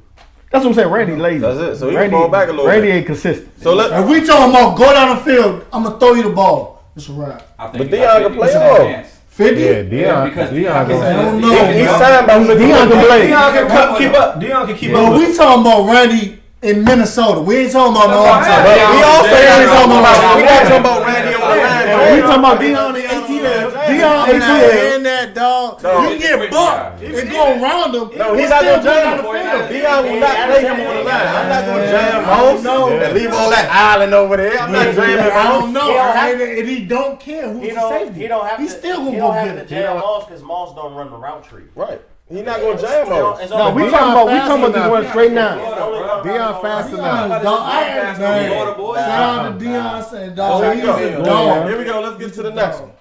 That's what I'm saying. Randy lazy. That's it. So he Randy, can fall back a little Randy bit. ain't consistent. So let. If we talking about go down the field, I'm gonna throw you the ball. It's a wrap. But Deion can play off. 50? Yeah, Deion. because Deion I don't gonna- know. He's signed by Deion can play. Deion can keep up. Deion can keep But up. we talking about Randy in Minnesota. We ain't talking about no That's outside. what I'm But saying. we also ain't talking about. We not Yeah. talking about Randy on the line. We talking about Deion and ATL. Deion I'm not ATL. in that dog. No. You get bucked and go around him. No, he's not gonna jam. Deion will not play him on the line. I'm not gonna jam Moss and leave all that island over there. I'm not jamming I Moss. don't know. He don't have- And he don't care who's He the don't. safety. He don't have. He's to, still he gonna don't go have get to it. jam Moss because Moss don't run the route tree. Right. He's not gonna jam Moss. It's No, only- we talking about this one straight now. it's only one Deion route fast run. enough. Dog, I ain't man. Florida boys. Shout out to Deion saying, dog, Here he's we go. a dog. Here we go. Let's get to the next one.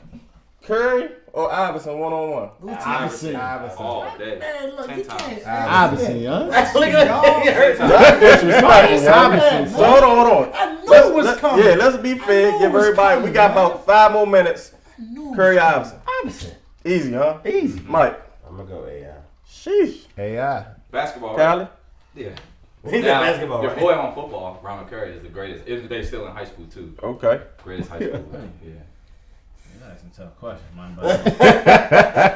Curry or Iverson 1-on-1? Iverson. All day. Man, look, 10 you times. can't. Iverson, huh? Look at that. That's disrespectful. Iverson. So hold on. I knew it was coming. Yeah, let's be fair. knew Give it was everybody. coming, We got man. about 5 more minutes. knew it Curry Iverson. Iverson. Easy, huh? Easy. Mike. I'm gonna go AI. Sheesh. AI. Basketball. Right? Callie. Yeah. He's Now, a basketball. your Right? boy on football, Ron Curry, is the greatest. If they still in high school too, Okay. greatest high school. Yeah. That's a tough question, man. But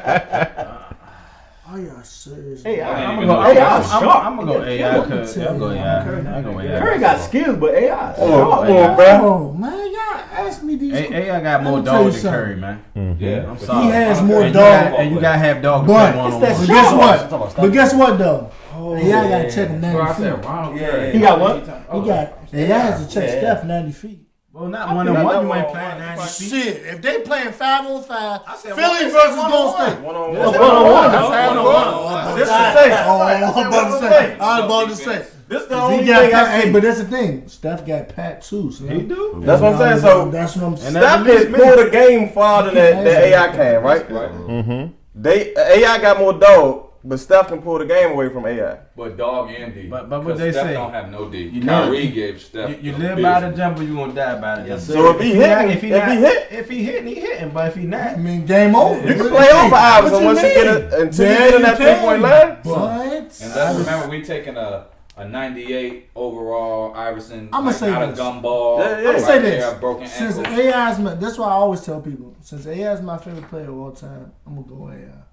Oh, y'all serious? Hey, I'm I'm gonna gonna go go. I'm gonna go AI. Cause I'll go AI. I'll go AI. Curry got skills, but AI. Come on, bro. Oh, man, y'all ask me these questions. AI got more Let me tell you dogs than something. Curry, man. Yeah. I'm sorry. He has more And you dog. got- and you gotta have dogs to But play one on but one. guess Talking what? about But guess what, though? AI got to check him Bro, I 90 feet. said Ronald Yeah. Curry. He got what? He got AI has to check Yeah. Steph 90 feet. Well, not one on one. You ain't playing 90 feet. Shit, if they playing 5-on-5, said Philly one- versus Golden State. One-on-one. One-on-one. That's Oh, This the I'm thing. about to say. I'm about to say. This the He only got thing I Pat, see. but that's the thing. Steph got Pat too. So He do. That's what I'm saying. So that's what I'm saying. Steph can pull the game farther than AI can, right? Mm-hmm. AI got more dog, but Steph can pull the game away from AI. But dog and D. But what 'Cause they Steph say, don't have no D. you know- Kyrie gave Steph. You the live business. by the jumper, you gonna die by the jumper. So if he hitting, if he hit, if he hitting, he hitting. But if he not, I mean, game over. you can play off of Iverson once you get it until you get in that 3-point line. But And let's remember, we taking a 98 overall Iverson. I'ma like, say out this. of gumball. Yeah, yeah. I'm gonna right say there, this. broken Since ankle. AI is my, that's why I always tell people. Since AI is my favorite player of all time, I'm gonna go AI.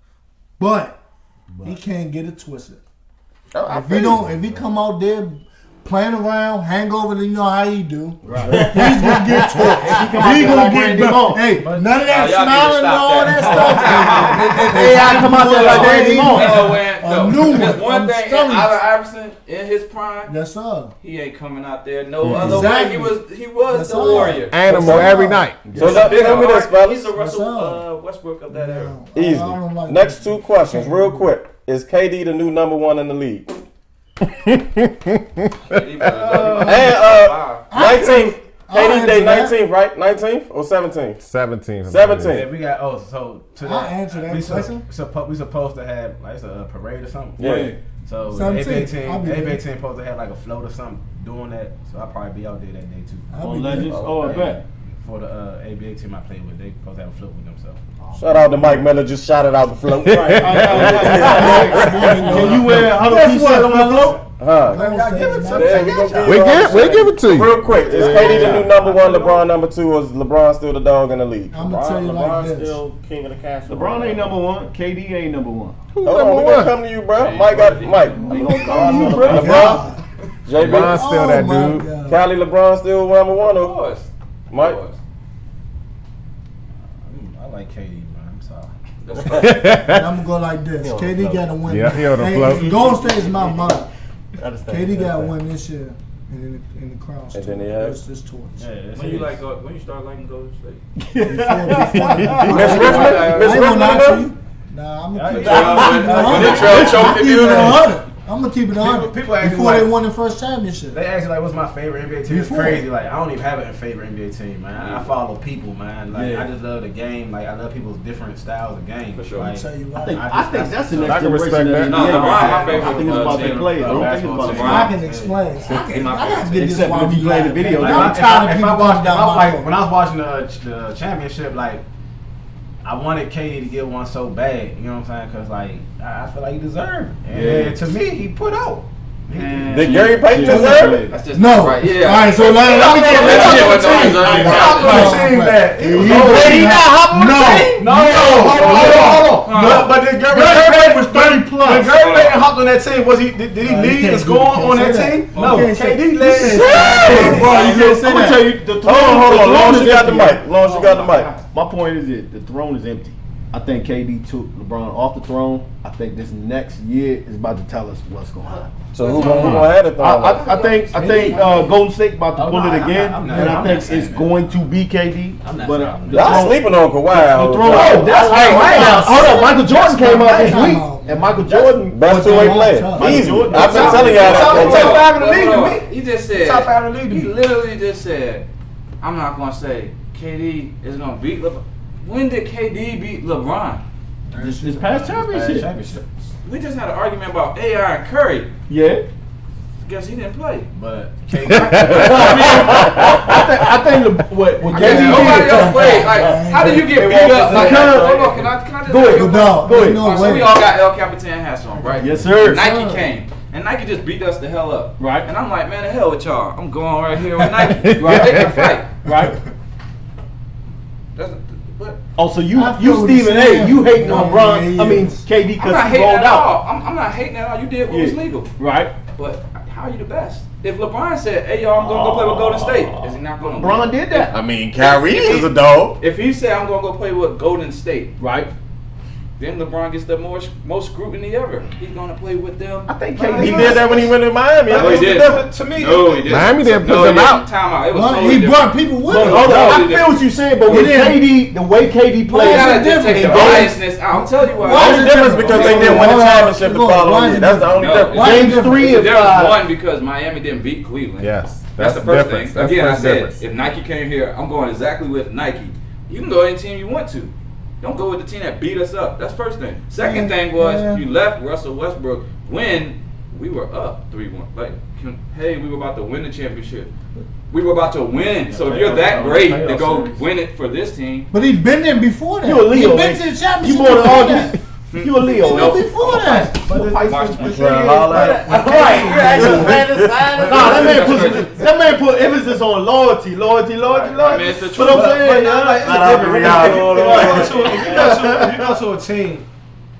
But he can't get it twisted. If he come out there playing around, hangover, then you know how he do. Right. He's gonna get twisted. He's gonna get bro. Hey, none of that y'all need to smiling and stop all that. that stuff. If AI come out there like Randy Moss. A new There's one. one I'm thing, telling you. Allen Iverson in his prime, Yes, sir. he ain't coming out there no other way. Exactly. He was That's the all. warrior. Animal every night. So tell me this, fellas. He's a Russell all. Westbrook of that era. Easy. I don't like Next that. 2 questions, real quick. Is KD the new number 1 in the league? And 19th. KD day 19th, right? 19th or 17th? 17. 17. yeah, we got. So to I'll that, answer that we question. we supposed to have like it's a parade or something. Yeah. So the 17th, ABA team, I'll be ABA there. team supposed to have like a float or something doing that. So I'll probably be out there that day too. I'll be Legends. there. Oh, I bet. For the ABA team I played with, they supposed to have a float with themselves. Shout out to Mike Miller, just shouted out the float. Can you wear Huddle t-shirt on the float? Huh. We'll give it to you. Real quick, is KD the new number 1, LeBron number 2, or is LeBron still the dog in the league? I'm gonna tell you like LeBron's this. still king of the castle. LeBron ain't number 1. KD ain't number 1. Hold on, we gonna come to you, bro. Mike got Mike. We gonna come to you, bro. LeBron, JB, LeBron's still that my dude. God. Cali, LeBron still number 1, Of or course. Mike? I like KD, man. I'm sorry. And I'm gonna go like this. KD got to win. Yeah, he on the Hey, float. Golden State is my mind. Understand. KD got to win this year and in the Crowns. And tour. then he has- It's this torch. Yeah, it's When you like, when you start liking Golden State? Miss Miss Richmond? I Miss ain't gonna lie to Richmond? you. Nah, I'm gonna keep When Trail choked the keep it dude. 100. I'm gonna keep it on. People ask me Before they like- won the first championship. They ask me like, what's my favorite NBA team? It's Before. crazy. Like, I don't even have a favorite NBA team, man. I follow people, man. Like, Yeah. I just love the game. Like, I love people's different styles of game. For sure. Like, I'll tell you I what. think that's the I next can respect generation. that. No, LeBron, my I favorite think it's about their team, players. I don't think it's about basketball their team. I can explain. I gotta get this Except while if you we play the live, video man. game. I'm tired of people going down my like, road. when I was watching the championship, like, I wanted KD to get one so bad. You know what I'm saying? Because, like, I feel like he deserved it. And to me, he put out. Man. Did Gary Payton deserve it? That's just No. right. Yeah. All right, so let me get That shit was that. always early. But did Gary Payton was 30 plus? When Gary Payton hopped on that team, did he lead and score on that team? No, KD led. I'm gonna tell you, the throne. Hold on. Long as you got the empty. mic. Long as you got the mic. My point is that the throne is empty. I think KD took LeBron off the throne. I think this next year is about to tell us what's going to happen. So who gonna have the throne? I think Golden State about to pull it again, I'm not- and I I'm think not saying it's that. going to be KD. I'm not But saying the Y'all throne- sleeping on Kawhi. the throne. Hold on, Michael Jordan came out this week, and Michael Jordan Best two-way player. Easy. I've been telling y'all that. Top five in the Wait, league to wait, me. He just said. Top five in the league to He me. literally just said, "I'm not gonna say KD is gonna beat LeBron." When did KD beat LeBron? this past championship. We just had an argument about AR and Curry. Yeah, Guess he didn't play. But I think what I guess KD nobody did. else played. Like, how do you get beat up? Like, Because- hold on, can I just Go ahead, go dog. Go ahead. No So way. we all got El Capitan hats on, right? Yes, sir. Nike came. And Nike just beat us the hell up. Right. And I'm like, man, the hell with y'all. I'm going right here with Nike. Right. They can fight. Right. That's, but Oh, so you I feel what Stephen you're A. saying. You hating on Yeah, Bron? yeah, I mean yeah. KD I'm because not he hating rolled at out. all. I'm not hating at all. You did what was Yeah. legal. Right. But how are you the best? If LeBron said, hey, y'all, I'm going to go play with Golden State, is he not going to? Bron did that. I mean, Kyrie is a dog. If he said, I'm going to go play with Golden State, Right. then LeBron gets the most scrutiny ever. He's going to play with them. I think He KD did that when he went to Miami. No, he didn't. to me, No, he didn't. Miami didn't put No, them he out. didn't. Time out. It was Well, totally he different. brought people with Hold him. on, I Totally feel what you're saying, but He with didn't. KD, the way KD You plays, gotta just take the different? biasness out. I'll tell you why. Why is Only it difference different? because they didn't win the Hold on. championship the Hold on. Why following is year. it That's the only No, difference. Why is it Games different? 3 The and difference 5. one because Miami didn't beat Cleveland. Yes, That's the the first difference. thing. That's Again, the I first said difference. if Nike came here, I'm going exactly with Nike. You can go any team you want to. Don't go with the team that beat us up. That's first thing. Second thing was Yeah. you left Russell Westbrook when we were up 3-1. Like, hey, we were about to win the championship. We were about to win. So if you're that great to go win it for this team, But he's been there before that. You a Leo, He been man. to the You championship more than before all that. this. You a Leo, He man. been before that. That man put emphasis on loyalty. I mean, it's the But I'm truth. saying, If you go to a team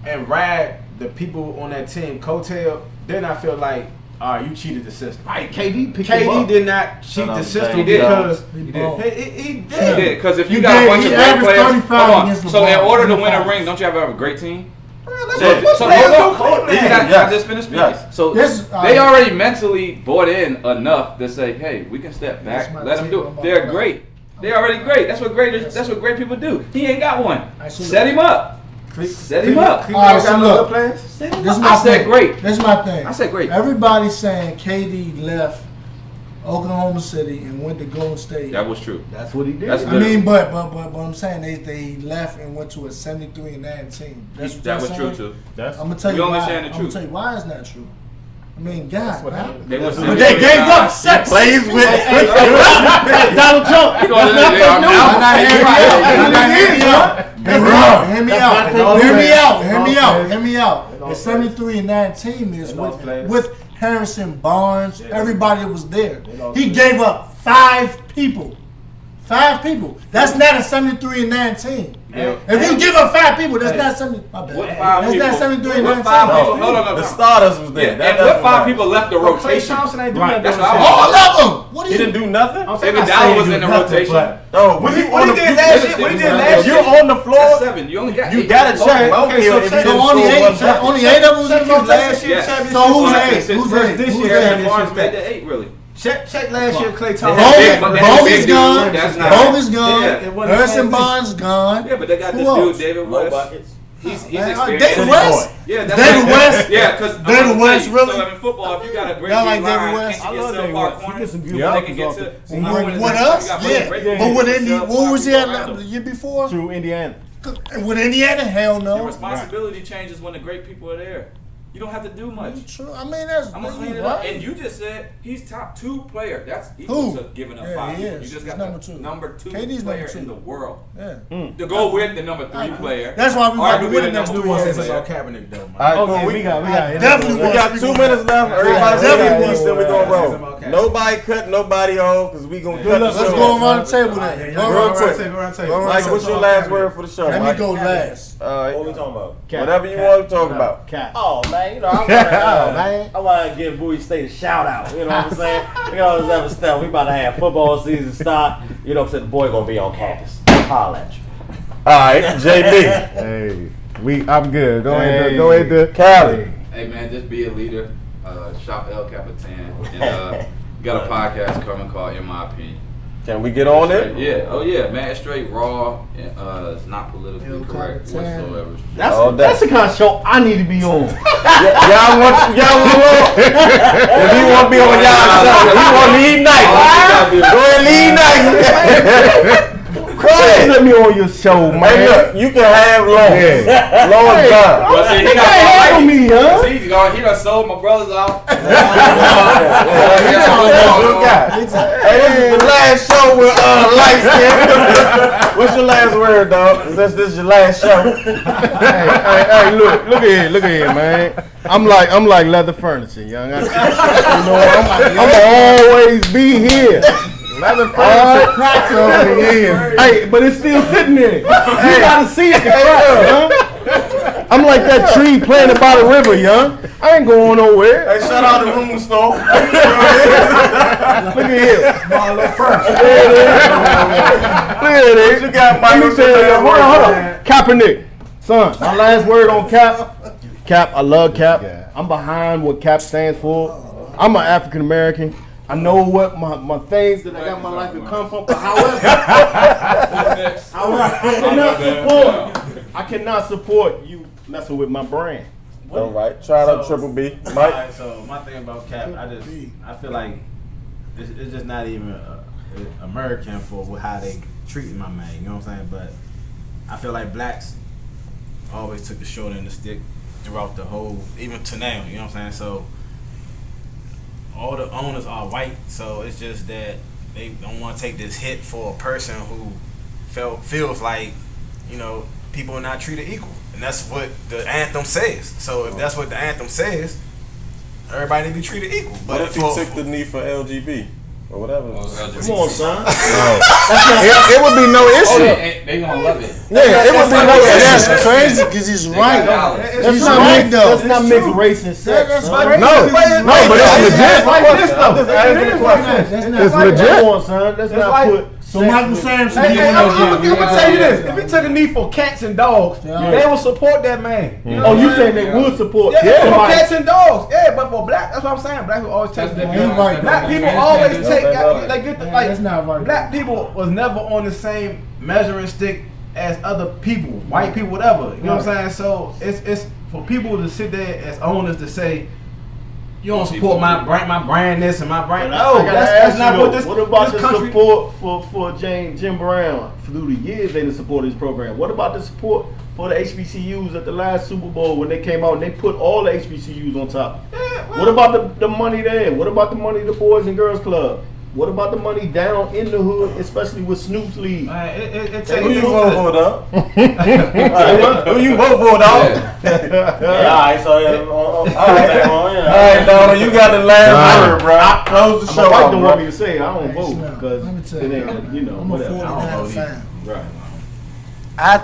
and ride the people on that team coattail, then I feel like, all right, you cheated the system. right, KD picked him KD up. did not cheat the system He did. because He He balled. did. he He did. did. Because if you He got a did. bunch He of great averaged players, 35 hold on. against So in LeBron. order to win a 35. ring, don't you have to have a great team? Let's So, put so players hold on on. Cleveland. Can I Yes. just finish speaking? Yes. So This, they already mentally bought in enough to say, "Hey, we can step back, That's my let them take do on it. my They're play. great. They're already great. That's what great. That's what great people do. He ain't got one. Absolutely. Set him up. Set him up. All right, so look. plans. This is I my said thing. great. This is my thing. I said great. Everybody's saying KD left Oklahoma City and went to Golden State. That was true. That's what he did. That's I mean, but I'm saying they left and went to a 73-9 team. That's what That you're was true saying? too. I'm gonna tell We you only why. saying the I'm gonna truth. tell you why it's not true. I mean, God, man. They was But they gave up sex. Plays with Donald Trump. He gonna let it I'm not hearing me out. Hear me out. The 73-9 team is with Harrison Barnes, everybody that was there. He gave up 5 people. 5 people. That's not a 73-9 team. If you give up 5 people, that's not 70. My bad. What 5 That's people? not 73-9 What 5 team. people? Hold on, the starters was there. And what 5 people left the rotation? Right. That's what I All was. of them. What do He you? didn't do nothing. David Dowd was in the rotation. No, What he did last year? What he did last If year? you're on the That's floor, 7. You only got you 8. gotta check. Okay, Okay, so if you check. didn't So only score one 8. bucket. Only 8 of them was in Check his last rotation. year Yes. championship. So who's stats. 8? Who's 8? This Who's year eight? Harrison Barnes championship made stats. the 8 really. Check last year Klay They Thompson. had big- Bogut they had big is gone. dudes. That's not. Bogut is gone. Yeah. It wasn't the Harrison same thing. Barnes gone. Yeah, but they got Who this else? dude David Low West. buckets. He's Man, experienced. David West? Yeah, that's David like, West? Yeah, because David West, really? So in football, if you got a great Y'all D like David line, West? can't you I love get David subpar West. He corners? gets some good They blocks can get off to. it. So you know With what us? you got Yeah. great But people with to Indy, subpar what was he people at around the him. year before? Through Indiana. With Indiana, hell Your no. responsibility changes when the great people are there. You don't have to do much. True. I mean, that's I'm gonna clean it up. And you just said he's top 2 player. That's equal Who? to giving up Yeah, 5. he You is. just He's got number the 2. number 2 KD's player number 2. in the world. Yeah. To go with the number 3 player. That's why we got to Arguably win the the next number 2 4 years. player. about Kaepernick though, man. All right, Oh, cool. yeah, we got Definitely We got 2 minutes left. Everybody definitely say then we gonna roll. Okay. Nobody cut nobody off because we gonna cut the Let's show go off. around the table then. Real Go quick. around Mike, what's your last word for the show? Let me Mike? go last. All right. What we talking about? Whatever you want to talk about. Cat. Oh man, you know I want to give Bowie State a shout out. You know what I'm saying? You know what's other stuff. We about to have football season start. You know what I'm saying? The boy gonna be on campus. Holla at you. All right, JB. Hey, I'm good. Go Hey. ahead, go ahead to Cali. Hey man, just be a leader. Shop El Capitan. And got a podcast coming called MIP. Can we get on it? Yeah. Oh yeah, man. It's straight raw. It's not politically correct whatsoever. That's the kind of show I need to be on. Y'all want if he want to be on y'all show, if he want to lead night. Go ahead, lead night. Let me on your show, man. Hey, look, you can have long. Long time. Well, see, he Hey, got handle me, huh? See, he done sold my brothers out. Hey, this is the last show with light skin. What's your last word, dog? This is your last show. Hey, look at here, man. I'm like leather furniture, young. I'm always be here. Leather furniture cracks over the years. Hey, but it's still sitting there. You gotta see it, the crack, young. I'm like that tree planted by the river, young. I ain't going nowhere. Hey, shout out to Room Store. Look at here. Look at it. You got Let me Mike. tell you, hold on. Kaepernick, son. My last word on Cap. Cap, I love Cap. I'm behind what Cap stands for. I'm an African American. I know what my things that I got in my life have come from. But however, I cannot support you messing with my brand. All right, shout out Triple B. Mike. Alright, so my thing about Cap, I feel like it's just not even American for how they treat my man. You know what I'm saying? But I feel like blacks always took the short end of the stick throughout the whole, even to now. You know what I'm saying? So all the owners are white, so it's just that they don't want to take this hit for a person who feels like, you know, people are not treated equal, and that's what the anthem says. So if that's what the anthem says, everybody need to be treated equal. But if he took the knee for LGB or whatever, Come on, son. it would be no issue. They gonna love it. Yeah, it would be no That's issue. crazy because he's right. Let's not mix, though. Let's not mix race and sex. son. No, but it's legit. Like this, though. I'm just asking a question. It's legit. Come on, son. Let's not put. So Michael Sampson, Hey, you I'm want gonna tell you this: if he took a knee for cats and dogs, they will support that man. You know Oh, what you I'm saying they would support? Yeah, for somebody- cats and dogs. Yeah, but for black, that's what I'm saying. Black people always take. That's He's right. Black people always take. They get the, Yeah, like. that's not right. Black people was never on the same measuring stick as other people, white people, whatever. You know what I'm saying? So it's for people to sit there as owners to say, you don't support my brand this and my brand. No, I gotta that's ask not you what though, this. What about this the country, support for Jim Brown through the years? They didn't support his program. What about the support for the HBCUs at the last Super Bowl when they came out and they put all the HBCUs on top? What about the money there? What about the money the Boys and Girls Club? What about the money down in the hood, especially with Snoop's League? It Who you vote for, dog? Who Who you vote for, dog? Alright, so All right, dog. You got the last word, bro. Close the My show wife out, don't bro. want me to say it. I don't Hey, vote Let me because tell it you, ain't, you know, I'm a whatever. 49 fan. Right. I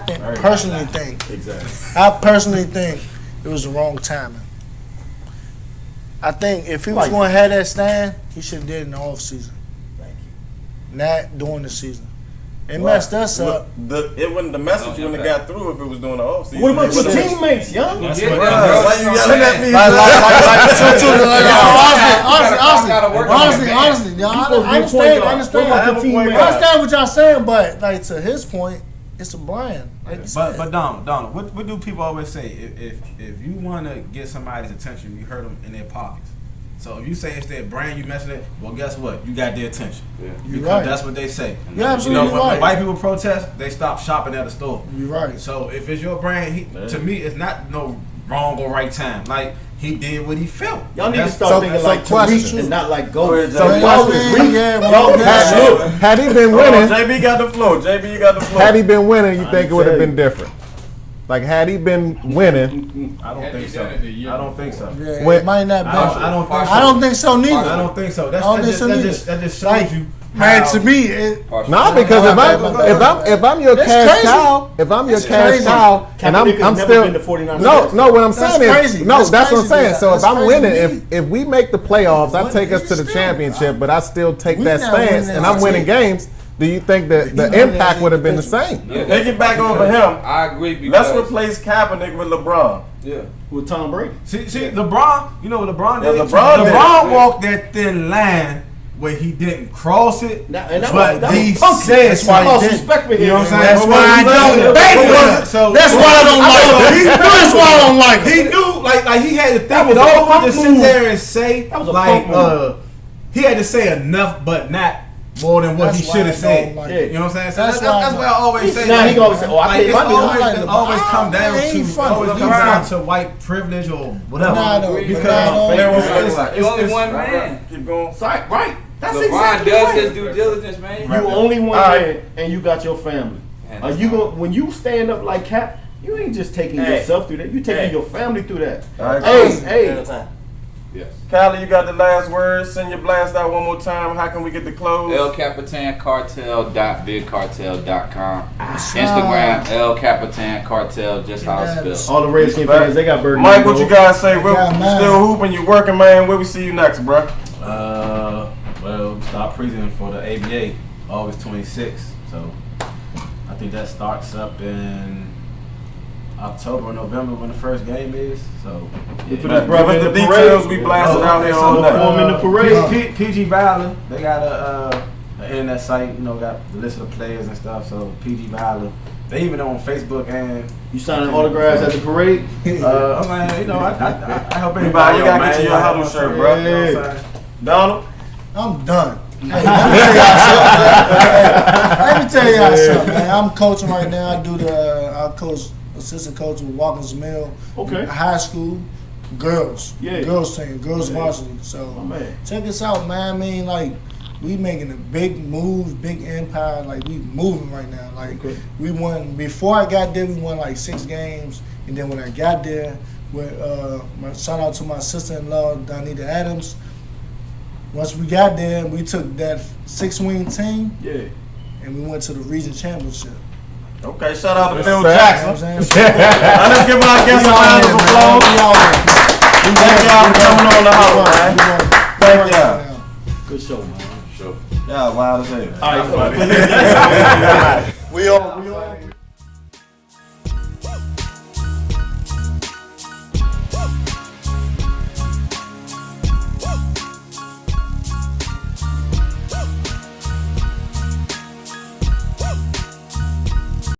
personally think it was the wrong timing. I think if he was going to have that stand, he should have did it in the off season. Not during the season. It messed us up. The message wouldn't have got through if it was during the offseason. What about your teammates, young? Why you yelling at me? Honestly, y'all, I understand what y'all saying, but like to his point, it's a brand. Like you But said. Donald, what do people always say? If you want to get somebody's attention, you hurt them in their pockets. So if you say it's their brand, you messing it. Well, guess what? You got their attention. Yeah. You're Because right. that's what they say. You're absolutely when right. white people protest, they stop shopping at the store. You're right. So if it's your brand, to me, it's not no wrong or right time. Like he did what he felt. Y'all need to That's- start thinking like question. Tariq and not like Gold. So y'all Had he been Hold on, winning, JB got the floor. JB, you got the floor. had he been winning, you think it would have been different? Like had he been winning, I don't think so. I don't think so. Yeah, When- it might not be. I don't think so. I don't think so neither. I don't think so. I don't think so neither. That just shows Like, you. Man, how- to me, it, no, because if I'm your That's cash crazy. cow, if I'm your That's cash crazy. cow, and I'm never still been to 49 no, what I'm That's saying crazy. is no, That's that's what I'm crazy. saying. So if That's I'm crazy winning, to me. if we make the playoffs, I What take us is to the still- championship, but I still take We that not winning stance, that and I'm winning team. games. Do you think that know the impact that would have been the individual. same? Yeah, Piggyback over him. I agree because Let's replace Kaepernick with LeBron. Yeah. with Tom Brady. See, LeBron. You know what LeBron Yeah, did? LeBron did. walked that thin line where he didn't cross it, Now- and that but was he punky. said That's why he something. did. Respect for him. You know what I'm saying? That's why I don't But like him. so That's why I don't like him. That's why I don't like him. He knew, like he had to think That it was a over punk to sit move. there and say, That was a like, punk move. he had to say enough, but not more than what That's he why should I have said. don't like Yeah. him. You know what I'm saying? So That's that's why why I always say. Now like, he gonna say, "Oh, I like, paid it's my bill." always, I like it LeBron. always come down He ain't to funny. always He come funny. down to white privilege or whatever. Nah, though. Because Nah, it's You only one man. Keep going. Sorry, right. That's LeBron exactly does right. his due diligence, man. You only one All right. man, and you got your family. Man, Are you going when you stand up like Cap? You ain't just taking Hey. yourself through that. You taking Hey. your family through that. All right, Hey, Yes. Callie, you got the last word. Send your blast out one more time. How can we get the close? El Capitan Cartel.bigcartel.com. Instagram El Capitan Cartel, just how it's spelled. all the Redskin fans, they got burgers. Mike, what you guys say? We're got mine. still hooping. You working, man. Where we see you next, bro? Well, start presenting for the ABA August 26th. So I think that starts up in October or November when the first game is. So Put Give his brother us in the the details. parade. We blasted out here so all Perform night. in the parade. PG Valor, they got an internet site, you know, got the list of the players and stuff. So PG Valor, they even on Facebook and You signing autographs at the parade? I'm like, you know, I help You anybody. gotta out, get man. you your Huddle know what I'm shirt, saying? bro. You know what I'm saying? Donald? I'm done. Hey, let me tell y'all something, man. I'm coaching right now. I coach assistant coach with Walker's Mill. Okay. High school, girls. Yeah. Girls team, girls varsity. So My man. check us out, man. I mean, like, we making a big move, big empire. Like, we moving right now. Like, Okay. we won, before I got there, we won like 6 games. And then when I got there, shout out to my sister-in-law, Donita Adams. Once we got there, we took that 6-wing team Yeah. and we went to the region championship. Okay, shout out to Phil You know Jackson. what I'm saying? Now let's give our guests a round of applause. Thank y'all for coming on the Huddle, man. Thank y'all. Good show, man. Y'all wild as hell. All right, We on.